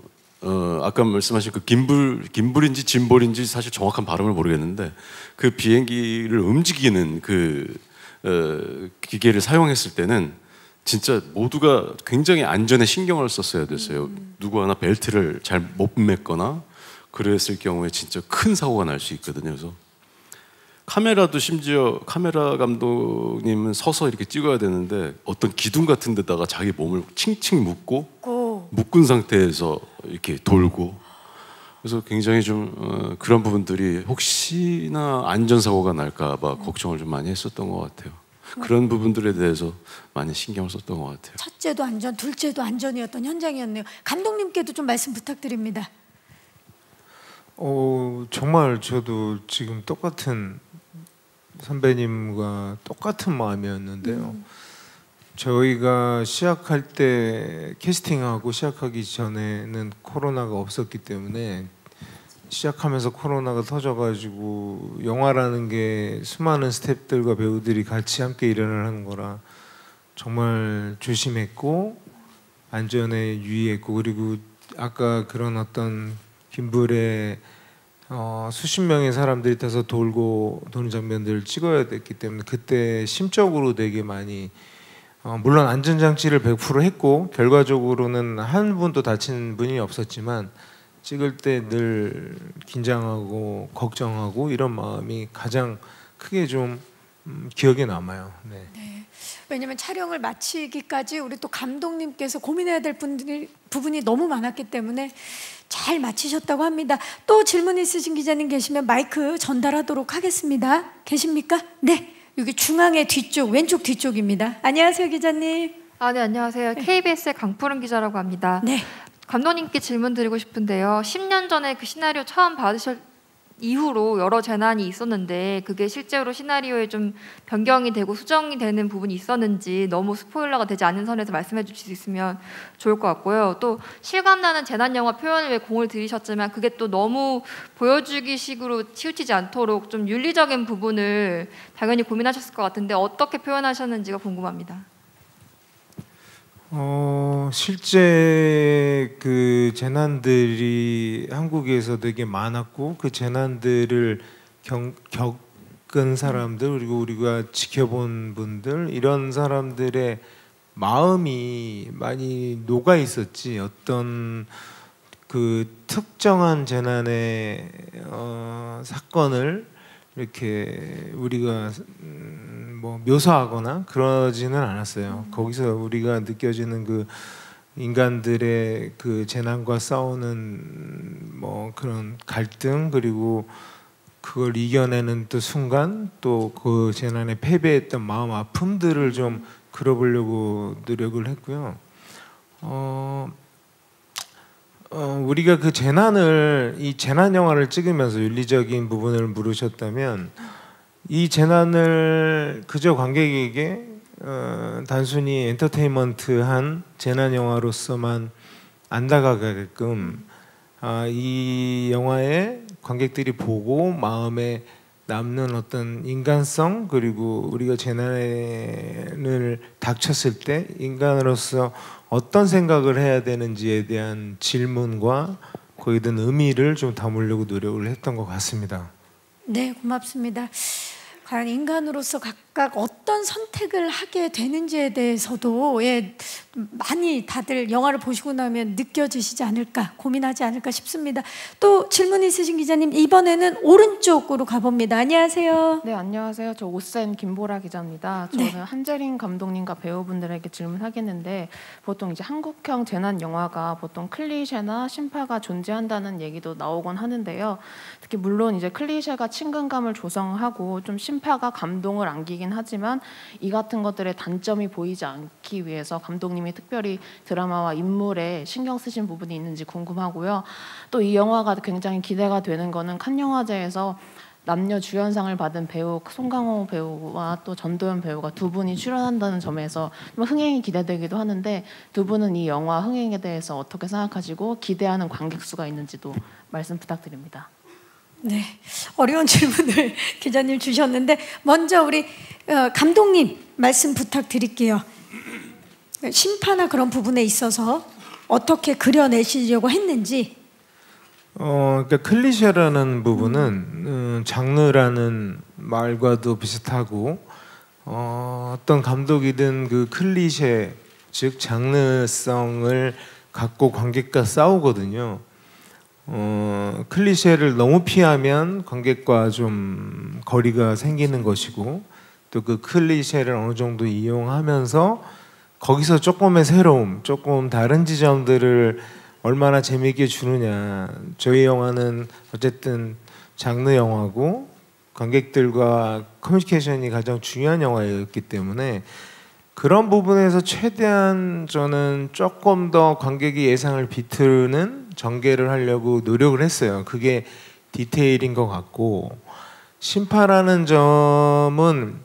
아까 말씀하신 그 김불인지 짐볼인지 사실 정확한 발음을 모르겠는데 그 비행기를 움직이는 그 기계를 사용했을 때는 진짜 모두가 굉장히 안전에 신경을 썼어야 됐어요. 누구 하나 벨트를 잘 못 맸거나 그랬을 경우에 진짜 큰 사고가 날 수 있거든요. 그래서 카메라도 심지어 카메라 감독님은 서서 이렇게 찍어야 되는데 어떤 기둥 같은 데다가 자기 몸을 칭칭 묶은 상태에서 이렇게 돌고 그래서 굉장히 좀 그런 부분들이 혹시나 안전사고가 날까 봐 걱정을 좀 많이 했었던 것 같아요. 그런 부분들에 대해서 많이 신경을 썼던 것 같아요. 첫째도 안전, 둘째도 안전이었던 현장이었네요. 감독님께도 좀 말씀 부탁드립니다. 정말 저도 지금 똑같은 선배님과 똑같은 마음이었는데요. 저희가 시작할 때 캐스팅하고 시작하기 전에는 코로나가 없었기 때문에 시작하면서 코로나가 터져가지고 영화라는 게 수많은 스태프들과 배우들이 같이 함께 일을 하는 거라 정말 조심했고 안전에 유의했고 그리고 아까 그런 어떤 김불에 수십 명의 사람들이 타서 도는 장면들을 찍어야 됐기 때문에 그때 심적으로 되게 많이 물론 안전장치를 100% 했고 결과적으로는 한 분도 다친 분이 없었지만 찍을 때 늘 긴장하고 걱정하고 이런 마음이 가장 크게 좀 기억에 남아요. 네. 네. 왜냐하면 촬영을 마치기까지 우리 또 감독님께서 고민해야 될 부분이 너무 많았기 때문에 잘 마치셨다고 합니다. 또 질문 있으신 기자님 계시면 마이크 전달하도록 하겠습니다. 계십니까? 네. 여기 중앙의 뒤쪽, 왼쪽 뒤쪽입니다. 안녕하세요, 기자님. 네, 안녕하세요. KBS의 강푸른 기자라고 합니다. 네. 감독님께 질문 드리고 싶은데요. 10년 전에 그 시나리오 처음 받으실 이후로 여러 재난이 있었는데 그게 실제로 시나리오에 좀 변경이 되고 수정이 되는 부분이 있었는지 너무 스포일러가 되지 않는 선에서 말씀해 주실 수 있으면 좋을 것 같고요. 또 실감나는 재난 영화 표현을 왜 공을 들이셨지만 그게 또 너무 보여주기 식으로 치우치지 않도록 좀 윤리적인 부분을 당연히 고민하셨을 것 같은데 어떻게 표현하셨는지가 궁금합니다. 실제 그 재난들이 한국에서 되게 많았고 그 재난들을 겪은 사람들 그리고 우리가 지켜본 분들 이런 사람들의 마음이 많이 녹아 있었지 어떤 그 특정한 재난의 사건을 이렇게 우리가 뭐 묘사하거나 그러지는 않았어요. 거기서 우리가 느껴지는 그 인간들의 그 재난과 싸우는 뭐 그런 갈등, 그리고 그걸 이겨내는 또 순간, 또 그 재난에 패배했던 마음 아픔들을 좀 그려보려고 노력을 했고요. 우리가 그 재난을, 이 재난 영화를 찍으면서 윤리적인 부분을 물으셨다면, 이 재난을 그저 관객에게 단순히 엔터테인먼트한 재난 영화로서만 안 다가가게끔 이 영화에 관객들이 보고 마음에 남는 어떤 인간성, 그리고 우리가 재난을 닥쳤을 때 인간으로서 어떤 생각을 해야 되는지에 대한 질문과 거기에 대한 의미를 좀 담으려고 노력을 했던 것 같습니다. 네, 고맙습니다. 과연 인간으로서 각각 어떤 선택을 하게 되는지에 대해서도 많이 다들 영화를 보시고 나면 느껴지시지 않을까, 고민하지 않을까 싶습니다. 또 질문 있으신 기자님, 이번에는 오른쪽으로 가봅니다. 안녕하세요. 네, 안녕하세요. 저 오센 김보라 기자입니다. 저는 네. 한재린 감독님과 배우분들에게 질문하겠는데, 보통 이제 한국형 재난 영화가 보통 클리셰나 심파가 존재한다는 얘기도 나오곤 하는데요. 특히 물론 이제 클리셰가 친근감을 조성하고 좀 심파가 감동을 안기긴 하지만, 이 같은 것들의 단점이 보이지 않기 위해서 감독님이 특별히 드라마와 인물에 신경 쓰신 부분이 있는지 궁금하고요. 또 이 영화가 굉장히 기대가 되는 거는 칸 영화제에서 남녀 주연상을 받은 배우 송강호 배우와 또 전도연 배우가 두 분이 출연한다는 점에서 흥행이 기대되기도 하는데, 두 분은 이 영화 흥행에 대해서 어떻게 생각하시고 기대하는 관객 수가 있는지도 말씀 부탁드립니다. 네, 어려운 질문을 기자님 주셨는데, 먼저 우리 감독님 말씀 부탁드릴게요. 심파나 그런 부분에 있어서 어떻게 그려내시려고 했는지. 그러니까 클리셰라는 부분은 장르라는 말과도 비슷하고, 어떤 감독이든 그 클리셰, 즉 장르성을 갖고 관객과 싸우거든요. 클리셰를 너무 피하면 관객과 좀 거리가 생기는 것이고, 또 그 클리셰를 어느 정도 이용하면서 거기서 조금의 새로움, 조금 다른 지점들을 얼마나 재미있게 주느냐. 저희 영화는 어쨌든 장르 영화고 관객들과 커뮤니케이션이 가장 중요한 영화였기 때문에, 그런 부분에서 최대한 저는 조금 더 관객의 예상을 비트는 전개를 하려고 노력을 했어요. 그게 디테일인 것 같고, 심파라는 점은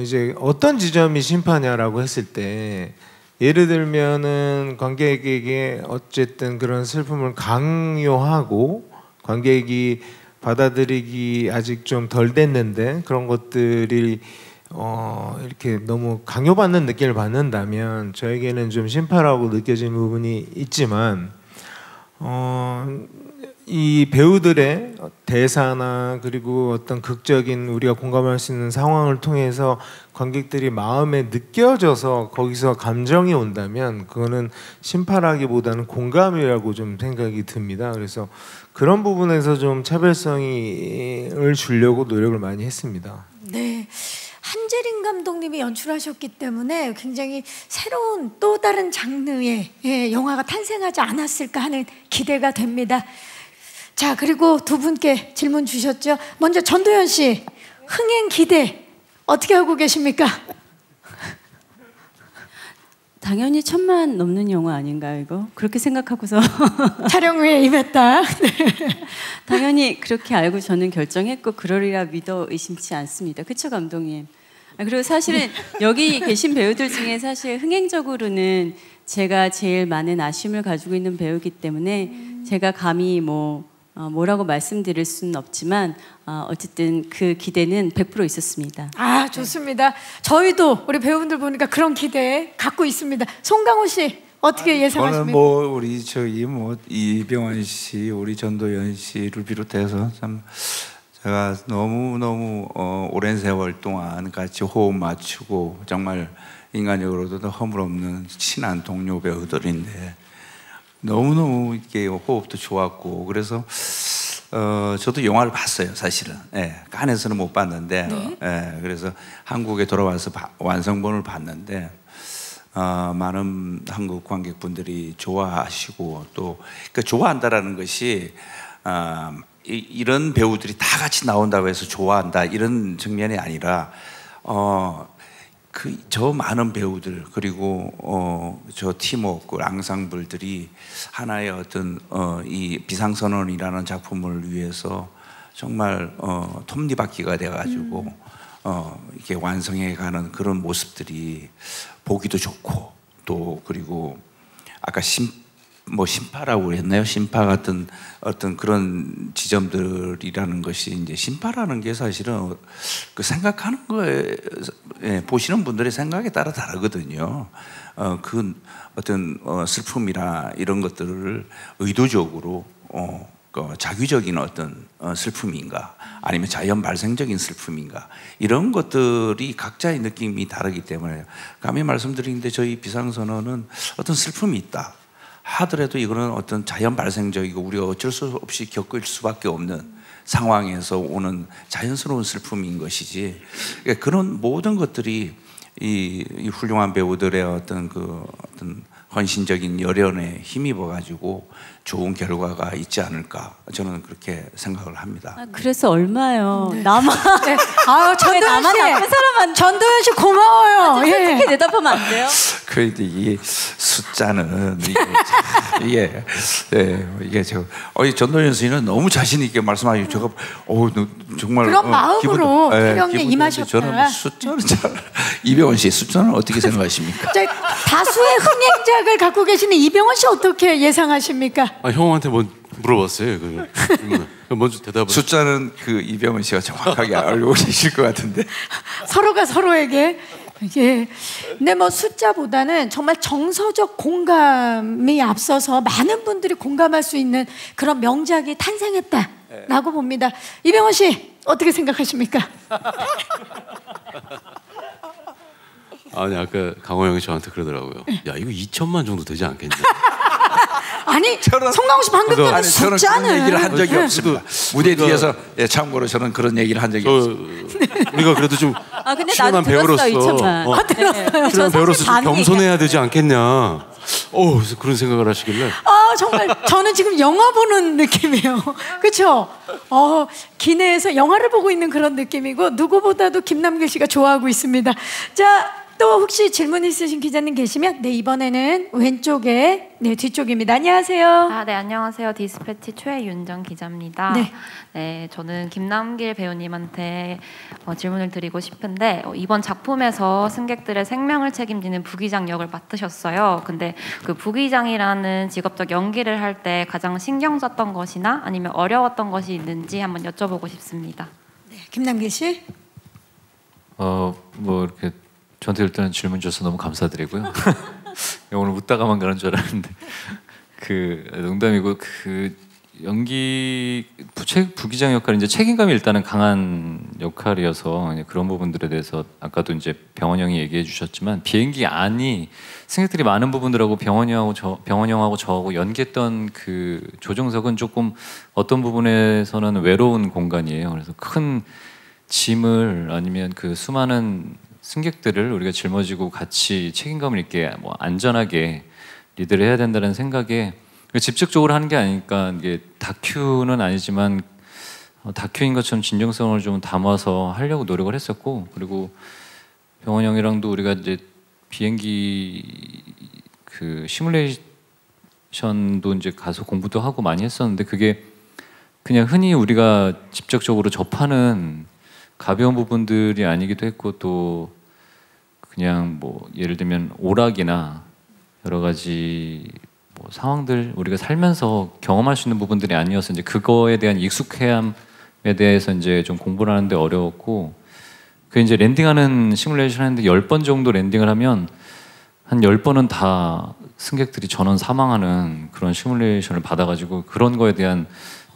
이제 어떤 지점이 심파냐라고 했을 때, 예를 들면은 관객에게 어쨌든 그런 슬픔을 강요하고 관객이 받아들이기 아직 좀 덜 됐는데, 그런 것들이 이렇게 너무 강요받는 느낌을 받는다면 저에게는 좀 심파라고 느껴지는 부분이 있지만, 이 배우들의 대사나 그리고 어떤 극적인 우리가 공감할 수 있는 상황을 통해서 관객들이 마음에 느껴져서 거기서 감정이 온다면 그거는 심파라기보다는 공감이라고 좀 생각이 듭니다. 그래서 그런 부분에서 좀 차별성을 주려고 노력을 많이 했습니다. 네. 한재린 감독님이 연출하셨기 때문에 굉장히 새로운 또 다른 장르의 영화가 탄생하지 않았을까 하는 기대가 됩니다. 자, 그리고 두 분께 질문 주셨죠. 먼저 전도연 씨, 흥행 기대 어떻게 하고 계십니까? 당연히 1000만 넘는 영화 아닌가요, 이거? 그렇게 생각하고서 촬영 후에 임했다. 네. 당연히 그렇게 알고 저는 결정했고 그러리라 믿어 의심치 않습니다. 그렇죠, 감독님? 그리고 사실은 여기 계신 배우들 중에 사실 흥행적으로는 제가 제일 많은 아쉬움을 가지고 있는 배우이기 때문에 제가 감히 뭐라고 말씀드릴 수는 없지만 어쨌든 그 기대는 100% 있었습니다. 아, 좋습니다. 저희도 우리 배우분들 보니까 그런 기대 갖고 있습니다. 송강호 씨 어떻게 예상하십니까? 저는 우리 이병헌 씨, 우리 전도연 씨를 비롯해서 참 제가 너무 오랜 세월 동안 같이 호흡 맞추고 정말 인간적으로도 허물없는 친한 동료 배우들인데 너무너무 이렇게 호흡도 좋았고, 그래서 저도 영화를 봤어요, 사실은. 칸에서는 못 봤는데, 그래서 한국에 돌아와서 완성본을 봤는데 많은 한국 관객분들이 좋아하시고 또 그 좋아한다라는 것이 이런 배우들이 다 같이 나온다고 해서 좋아한다 이런 측면이 아니라 저 많은 배우들 그리고 저 팀워크 앙상블들이 하나의 어떤 이 비상선언이라는 작품을 위해서 정말 톱니바퀴가 돼가지고 이렇게 완성해가는 그런 모습들이 보기도 좋고 또 그리고 아까 심파라고 했나요? 심파 같은 어떤 그런 지점들이라는 것이 이제 심파라는 게 사실은 그 생각하는 거에 보시는 분들의 생각에 따라 다르거든요. 그 어떤 슬픔이나 이런 것들을 의도적으로 자규적인 어떤 슬픔인가 아니면 자연 발생적인 슬픔인가 이런 것들이 각자의 느낌이 다르기 때문에 감히 말씀드리는데 저희 비상선언은 어떤 슬픔이 있다 하더라도 이거는 어떤 자연 발생적이고 우리가 어쩔 수 없이 겪을 수밖에 없는 상황에서 오는 자연스러운 슬픔인 것이지 그런 모든 것들이 이 훌륭한 배우들의 어떤 헌신적인 열연에 힘입어 가지고 좋은 결과가 있지 않을까 저는 그렇게 생각을 합니다. 그래서 얼마요? 네. 나만 네. 아유 전도연 씨, 나쁜 사람한테 전도연 씨 고마워요. 솔직히 대답하면 안 돼요? 그런데 이 숫자는 이게 저 전도연 씨는 너무 자신 있게 말씀하시고 제가 정말 그런 마음으로 촬영에 임하셨다. 저는 숫자는 잘 이병헌 씨 숫자는 어떻게 생각하십니까? 다수의 흥행작을 갖고 계시는 이병헌 씨 어떻게 예상하십니까? 형한테 뭐 물어봤어요. 먼저 대답을. 숫자는 이병헌 씨가 정확하게 알고 계실 것 같은데. 서로가 서로에게. 예. 근데 뭐 숫자보다는 정말 정서적 공감이 앞서서 많은 분들이 공감할 수 있는 그런 명작이 탄생했다라고 봅니다. 이병헌 씨 어떻게 생각하십니까? 아니 아까 강호 형이 저한테 그러더라고요. 야 이거 2천만 정도 되지 않겠냐? 아니 송강호 씨 방금 전에 저는 숫자는 그런 얘기를 한 적이 없습니다. 무대 뒤에서 참고로 저는 그런 얘기를 한 적이 없습니다. 우리가 그래도 좀 근데 출연한 배우로서 들었어요. 출연한 배우로서 좀 겸손해야 되지 않겠냐? 그래서 그런 생각을 하시길래. 정말 저는 지금 영화 보는 느낌이에요. 그렇죠? 기내에서 영화를 보고 있는 그런 느낌이고 누구보다도 김남길 씨가 좋아하고 있습니다. 자. 또 혹시 질문 있으신 기자님 계시면 이번에는 왼쪽에 뒤쪽입니다. 안녕하세요. 네, 안녕하세요. 디스패치 최윤정 기자입니다. 네, 저는 김남길 배우님한테 질문을 드리고 싶은데 이번 작품에서 승객들의 생명을 책임지는 부기장 역을 맡으셨어요. 근데 그 부기장이라는 직업적 연기를 할 때 가장 신경 썼던 것이나 아니면 어려웠던 것이 있는지 한번 여쭤보고 싶습니다. 네, 김남길 씨. 뭐 이렇게 저한테 일단 질문 줘서 너무 감사드리고요. 오늘 웃다가만 가는 줄 알았는데 농담이고 연기 부기장 역할은 이제 책임감이 일단은 강한 역할이어서 그런 부분들에 대해서 아까도 이제 병원 형이 얘기해 주셨지만 비행기 안이 승객들이 많은 부분들하고 병원 형하고 저하고 연기했던 그 조정석은 조금 어떤 부분에서는 외로운 공간이에요. 그래서 큰 짐을 아니면 그 수많은 승객들을 우리가 짊어지고 같이 책임감을 있게 안전하게 리드를 해야 된다는 생각에 직접적으로 하는 게 아니니까 이게 다큐는 아니지만 다큐인 것처럼 진정성을 좀 담아서 하려고 노력을 했었고 그리고 병원 형이랑도 우리가 이제 비행기 시뮬레이션도 이제 가서 공부도 하고 많이 했었는데 그게 그냥 흔히 우리가 직접적으로 접하는 가벼운 부분들이 아니기도 했고 또 그냥 뭐 예를 들면 오락이나 여러 가지 상황들 우리가 살면서 경험할 수 있는 부분들이 아니어서 이제 그거에 대한 익숙함에 대해서 이제 좀 공부를 하는데 어려웠고 그 이제 랜딩하는 시뮬레이션 하는데 10번 정도 랜딩을 하면 한 10번은 다 승객들이 전원 사망하는 그런 시뮬레이션을 받아가지고 그런 거에 대한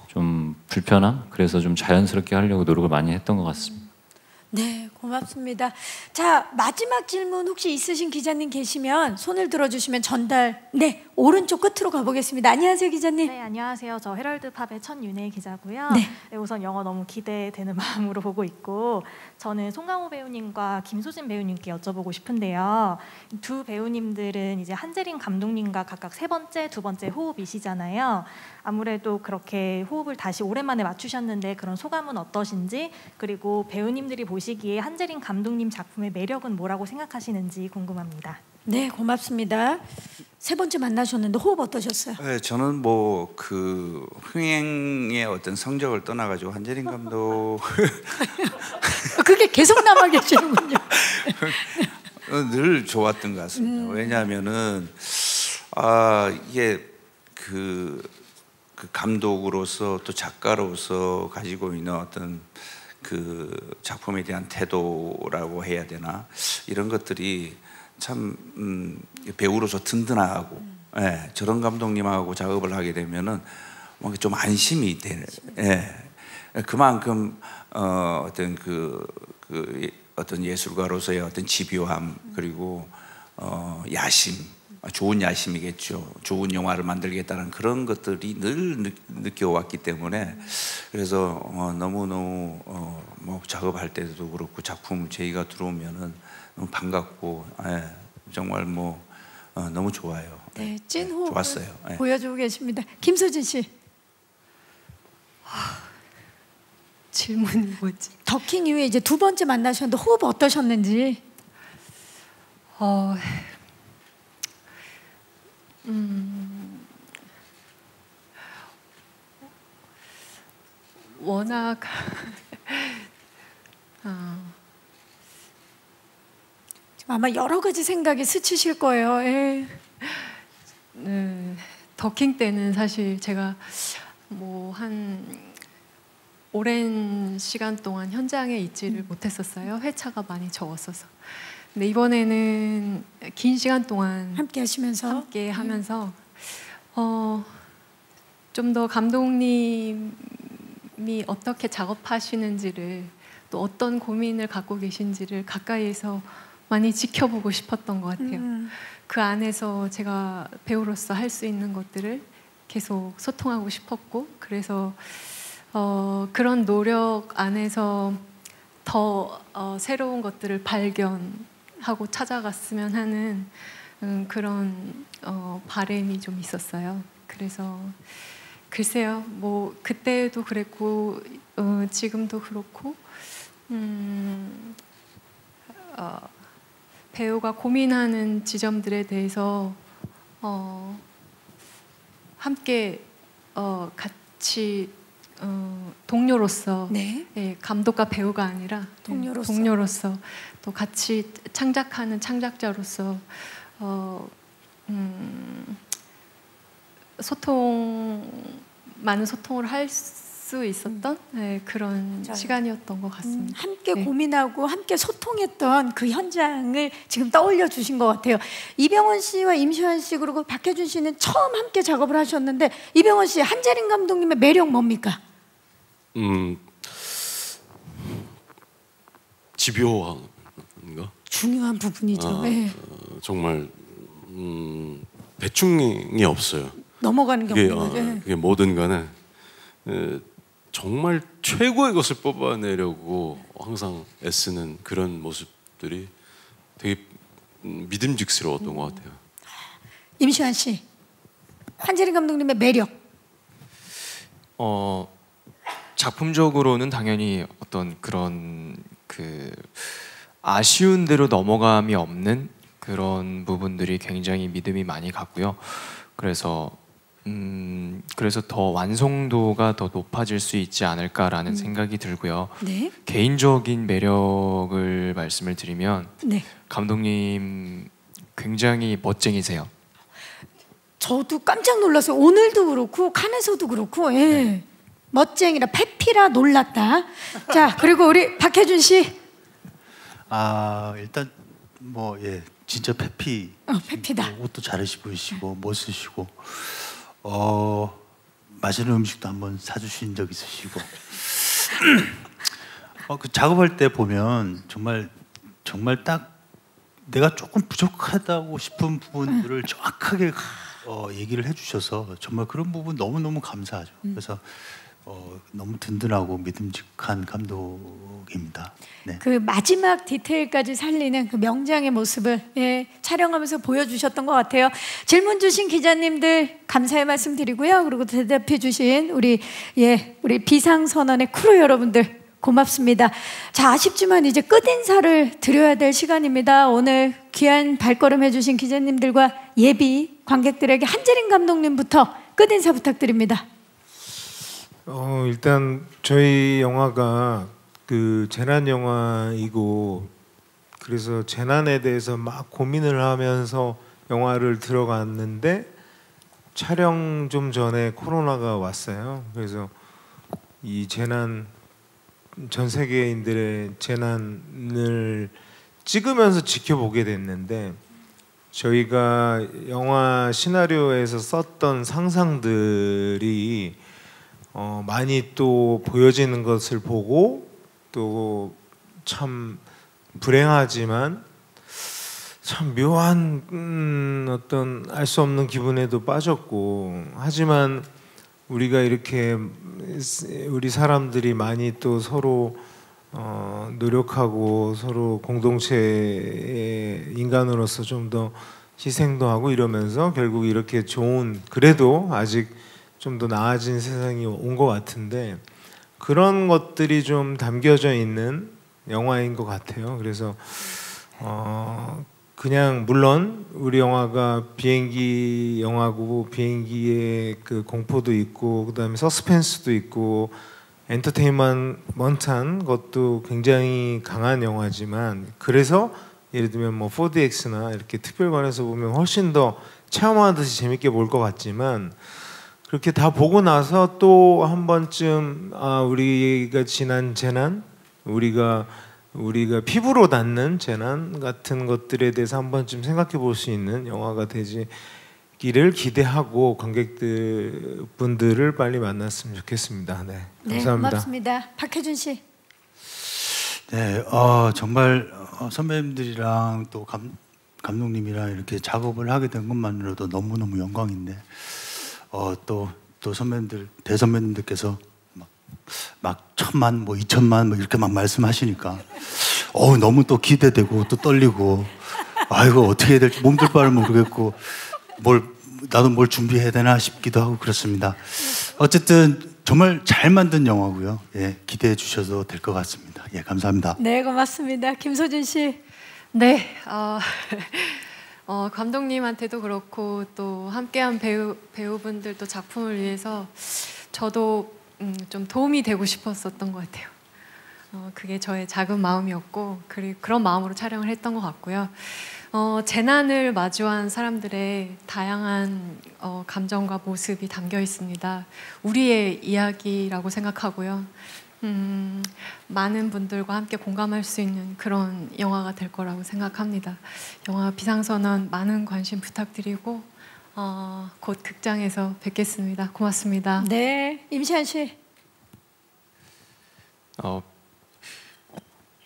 좀 불편함 그래서 좀 자연스럽게 하려고 노력을 많이 했던 것 같습니다. 네, 고맙습니다. 자, 마지막 질문 혹시 있으신 기자님 계시면 손을 들어주시면 전달. 네, 오른쪽 끝으로 가보겠습니다. 안녕하세요, 기자님. 네, 안녕하세요. 저 헤럴드팝의 천윤혜 기자고요. 네. 네, 우선 영화 너무 기대되는 마음으로 보고 있고, 저는 송강호 배우님과 김수진 배우님께 여쭤보고 싶은데요. 두 배우님들은 이제 한재림 감독님과 각각 세 번째, 두 번째 호흡이시잖아요. 아무래도 그렇게 호흡을 다시 오랜만에 맞추셨는데 그런 소감은 어떠신지, 그리고 배우님들이 보시기에 한재림 감독님 작품의 매력은 뭐라고 생각하시는지 궁금합니다. 네, 고맙습니다. 세 번째 만나셨는데 호흡 어떠셨어요? 네, 저는 뭐 그 흥행의 어떤 성적을 떠나가지고 한재림 감독 그게 계속 남아 계시는군요. 늘 좋았던 것 같습니다. 왜냐하면은 이게 그 감독으로서 또 작가로서 가지고 있는 어떤 그 작품에 대한 태도라고 해야 되나, 이런 것들이 참 배우로서 든든하고, 예, 저런 감독님하고 작업을 하게 되면은 뭔가 좀 안심이 되는, 예, 그만큼 어떤 어떤 예술가로서의 어떤 집요함, 그리고 야심, 좋은 야심이겠죠. 좋은 영화를 만들겠다는 그런 것들이 늘 느껴왔기 때문에, 그래서 너무너무 뭐 작업할 때도 그렇고 작품 제의가 들어오면은 너무 반갑고, 예, 정말 뭐 너무 좋아요. 네, 찐 호흡 좋았어요. 예. 보여주고 계십니다. 김수진 씨. 질문이 뭐지? 더킹 이후에 이제 두 번째 만나셨는데 호흡 어떠셨는지. 워낙 지금 아마 여러 가지 생각이 스치실 거예요. 예. 네, 더킹 때는 사실 제가 뭐 한 오랜 시간 동안 현장에 있지를 못했었어요. 회차가 많이 적었어서. 근데 이번에는 긴 시간 동안 함께 하시면서 좀 더 감독님이 어떻게 작업하시는지를, 또 어떤 고민을 갖고 계신지를 가까이에서 많이 지켜보고 싶었던 것 같아요. 그 안에서 제가 배우로서 할 수 있는 것들을 계속 소통하고 싶었고, 그래서 그런 노력 안에서 더 새로운 것들을 발견하고 찾아갔으면 하는 그런 바람이 좀 있었어요. 그래서 글쎄요, 뭐 그때도 그랬고 지금도 그렇고, 배우가 고민하는 지점들에 대해서 함께 같이 동료로서, 네. 예, 감독과 배우가 아니라 동료로서 또 같이 창작하는 창작자로서 많은 소통을 할 수 있었던, 네, 그런 시간이었던 것 같습니다. 함께 네. 고민하고 함께 소통했던 그 현장을 지금 떠올려 주신 것 같아요. 이병헌 씨와 임시완 씨 그리고 박해준 씨는 처음 함께 작업을 하셨는데, 이병헌 씨, 한재림 감독님의 매력 뭡니까? 집요한가? 중요한 부분이죠. 네. 정말 대충이 없어요. 넘어가는 경우가. 그게 뭐든 간에 정말 최고의 것을 뽑아내려고 항상 애쓰는 그런 모습들이 되게 믿음직스러웠던 것 같아요. 임시완 씨, 한재림 감독님의 매력. 작품적으로는 당연히 어떤 그런 그 아쉬운 대로 넘어감이 없는 그런 부분들이 굉장히 믿음이 많이 갔고요. 그래서 더 완성도가 더 높아질 수 있지 않을까라는 생각이 들고요. 네. 개인적인 매력을 말씀을 드리면, 네. 감독님 굉장히 멋쟁이세요. 저도 깜짝 놀랐어요. 오늘도 그렇고 칸에서도 그렇고, 예. 네. 멋쟁이라, 페피라 놀랐다. 자, 그리고 우리 박해준 씨. 일단 뭐 진짜 페피다. 옷도 잘 입으시고 멋있으시고, 맛있는 음식도 한번 사주신 적 있으시고, 그 작업할 때 보면 정말 딱 내가 조금 부족하다고 싶은 부분들을 정확하게 얘기를 해주셔서 정말 그런 부분 너무너무 감사하죠. 그래서 너무 든든하고 믿음직한 감독입니다. 네. 그 마지막 디테일까지 살리는 그 명장의 모습을 촬영하면서 보여주셨던 것 같아요. 질문 주신 기자님들 감사의 말씀 드리고요. 그리고 대답해 주신 우리 비상선언의 크루 여러분들 고맙습니다. 자, 아쉽지만 이제 끝인사를 드려야 될 시간입니다. 오늘 귀한 발걸음 해주신 기자님들과 예비 관객들에게 한재림 감독님부터 끝인사 부탁드립니다. 일단 저희 영화가 그 재난 영화이고 그래서 재난에 대해서 막 고민을 하면서 영화를 들어갔는데 촬영 좀 전에 코로나가 왔어요. 그래서 이 재난 전 세계인들의 재난을 찍으면서 지켜보게 됐는데 저희가 영화 시나리오에서 썼던 상상들이 많이 또 보여지는 것을 보고 또 참 불행하지만 참 묘한 어떤 알 수 없는 기분에도 빠졌고 하지만 우리가 이렇게 우리 사람들이 많이 또 서로 노력하고 서로 공동체의 인간으로서 좀 더 희생도 하고 이러면서 결국 이렇게 좋은 그래도 아직 좀 더 나아진 세상이 온 것 같은데 그런 것들이 좀 담겨져 있는 영화인 것 같아요. 그래서 그냥 물론 우리 영화가 비행기 영화고 비행기의 그 공포도 있고 그다음에 서스펜스도 있고 엔터테인먼트한 것도 굉장히 강한 영화지만 그래서 예를 들면 뭐 4DX나 이렇게 특별관에서 보면 훨씬 더 체험하듯이 재밌게 볼 것 같지만 그렇게 다 보고 나서 또 한 번쯤 우리가 지난 재난 우리가 피부로 닿는 재난 같은 것들에 대해서 한 번쯤 생각해 볼 수 있는 영화가 되기를 기대하고 관객들 분들을 빨리 만났으면 좋겠습니다. 네, 감사합니다. 네, 고맙습니다. 박혜준 씨. 네, 정말 선배님들이랑 또 감독님이랑 이렇게 작업을 하게 된 것만으로도 너무너무 영광인데 또 선배님들 대선배님들께서 막 1000만 뭐 2000만 뭐 이렇게 막 말씀하시니까 너무 또 기대되고 또 떨리고 이거 어떻게 해야 될지 몸둘 바를 모르겠고 나도 뭘 준비해야 되나 싶기도 하고 그렇습니다. 어쨌든 정말 잘 만든 영화고요. 예, 기대해 주셔도 될 것 같습니다. 예, 감사합니다. 네, 고맙습니다. 김소준 씨. 네, 감독님한테도 그렇고 또 함께한 배우분들도 작품을 위해서 저도 좀 도움이 되고 싶었었던 것 같아요. 그게 저의 작은 마음이었고 그런 마음으로 촬영을 했던 것 같고요. 재난을 마주한 사람들의 다양한 감정과 모습이 담겨 있습니다. 우리의 이야기라고 생각하고요. 많은 분들과 함께 공감할 수 있는 그런 영화가 될 거라고 생각합니다. 영화 비상선언 많은 관심 부탁드리고 곧 극장에서 뵙겠습니다. 고맙습니다. 네, 임시한 씨.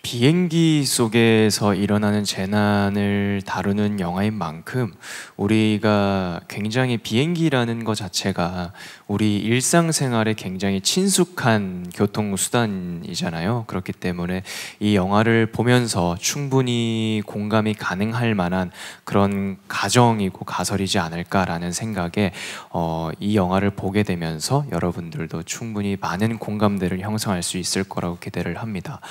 비행기 속에서 일어나는 재난을 다루는 영화인 만큼 우리가 굉장히 비행기라는 것 자체가 우리 일상생활에 굉장히 친숙한 교통수단이잖아요. 그렇기 때문에 이 영화를 보면서 충분히 공감이 가능할 만한 그런 가정이고 가설이지 않을까라는 생각에 이 영화를 보게 되면서 여러분들도 충분히 많은 공감대를 형성할 수 있을 거라고 기대를 합니다.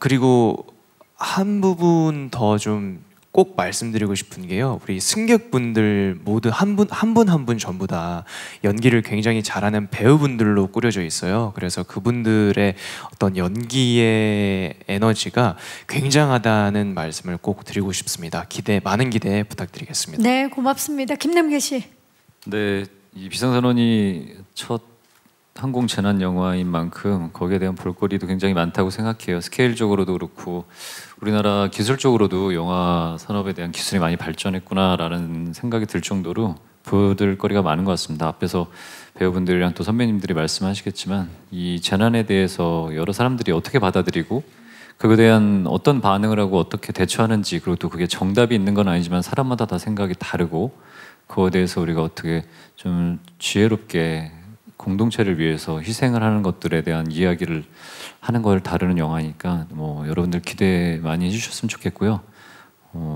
그리고 한 부분 더 좀 꼭 말씀드리고 싶은 게요. 우리 승객분들 모두 한 분 한 분 전부 다 연기를 굉장히 잘하는 배우분들로 꾸려져 있어요. 그래서 그분들의 어떤 연기의 에너지가 굉장하다는 말씀을 꼭 드리고 싶습니다. 많은 기대 부탁드리겠습니다. 네, 고맙습니다. 김남길 씨. 네, 이 비상선언이 첫 항공 재난 영화인 만큼 거기에 대한 볼거리도 굉장히 많다고 생각해요. 스케일적으로도 그렇고 우리나라 기술적으로도 영화 산업에 대한 기술이 많이 발전했구나라는 생각이 들 정도로 보여드릴 거리가 많은 것 같습니다. 앞에서 배우분들이랑 또 선배님들이 말씀하시겠지만 이 재난에 대해서 여러 사람들이 어떻게 받아들이고 그거에 대한 어떤 반응을 하고 어떻게 대처하는지, 그리고 또 그게 정답이 있는 건 아니지만 사람마다 다 생각이 다르고 그거에 대해서 우리가 어떻게 좀 지혜롭게 공동체를 위해서 희생을 하는 것들에 대한 이야기를 하는 걸 다루는 영화니까 뭐 여러분들 기대 많이 해주셨으면 좋겠고요.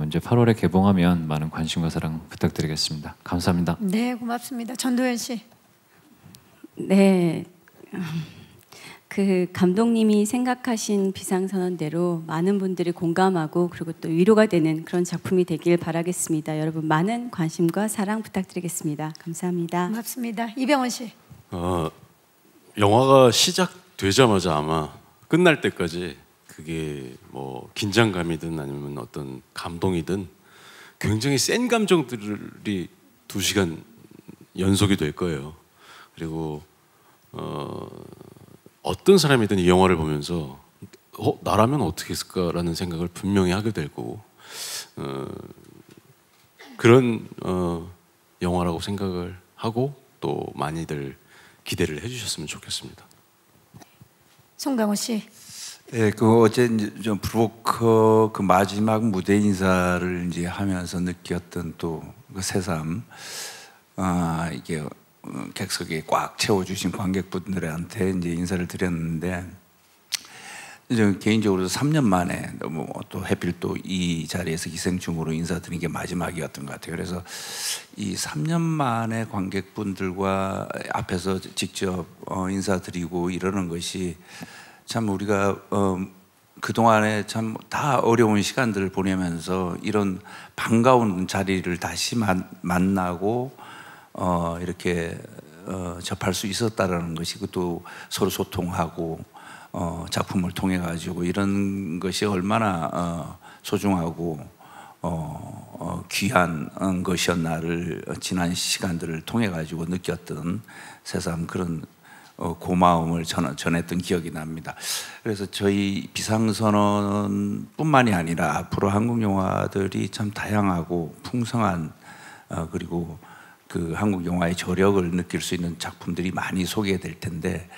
이제 8월에 개봉하면 많은 관심과 사랑 부탁드리겠습니다. 감사합니다. 네, 고맙습니다. 전도연 씨. 네, 그 감독님이 생각하신 비상선언대로 많은 분들이 공감하고 그리고 또 위로가 되는 그런 작품이 되길 바라겠습니다. 여러분 많은 관심과 사랑 부탁드리겠습니다. 감사합니다. 고맙습니다. 이병헌 씨. 영화가 시작되자마자 아마 끝날 때까지 그게 뭐 긴장감이든 아니면 어떤 감동이든 굉장히 센 감정들이 2시간 연속이 될 거예요. 그리고 어떤 사람이든 이 영화를 보면서 나라면 어떻게 했을까라는 생각을 분명히 하게 될 거고 그런 영화라고 생각을 하고 또 많이들 기대를 해주셨으면 좋겠습니다. 송강호 씨. 예, 그 어제 좀 브로커 그 마지막 무대 인사를 이제 하면서 느꼈던 또 그 새삼 이게 객석에 꽉 채워주신 관객분들한테 이제 인사를 드렸는데 이제 개인적으로 3년 만에 너무 또 하필 또 이 자리에서 기생충으로 인사드린 게 마지막이었던 것 같아요. 그래서 이 3년 만에 관객분들과 앞에서 직접 인사드리고 이러는 것이 참 우리가 그동안에 참 다 어려운 시간들을 보내면서 이런 반가운 자리를 다시 만나고 이렇게 접할 수 있었다라는 것이, 그것도 서로 소통하고 작품을 통해 가지고 이런 것이 얼마나 소중하고 귀한 것이었나를 지난 시간들을 통해 가지고 느꼈던 새삼 그런 고마움을 전했던 기억이 납니다. 그래서 저희 비상선언뿐만이 아니라 앞으로 한국 영화들이 참 다양하고 풍성한 그리고 그 한국 영화의 저력을 느낄 수 있는 작품들이 많이 소개될 텐데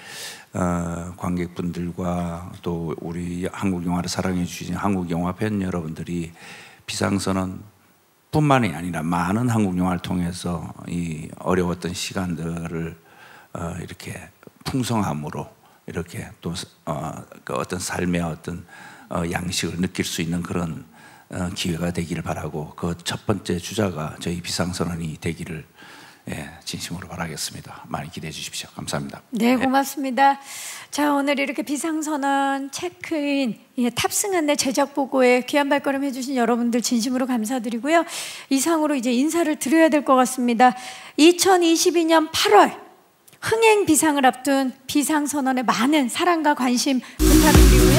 관객분들과 또 우리 한국 영화를 사랑해 주신 한국 영화 팬 여러분들이 비상선언뿐만이 아니라 많은 한국 영화를 통해서 이 어려웠던 시간들을 이렇게 풍성함으로 이렇게 또 그 어떤 삶의 어떤 양식을 느낄 수 있는 그런 기회가 되기를 바라고, 그 첫 번째 주자가 저희 비상선언이 되기를 진심으로 바라겠습니다. 많이 기대해 주십시오. 감사합니다. 네, 고맙습니다. 자, 오늘 이렇게 비상선언 체크인 탑승한 제작 보고에 귀한 발걸음 해주신 여러분들 진심으로 감사드리고요. 이상으로 이제 인사를 드려야 될 것 같습니다. 2022년 8월 흥행 비상을 앞둔 비상선언에 많은 사랑과 관심 부탁드리고요.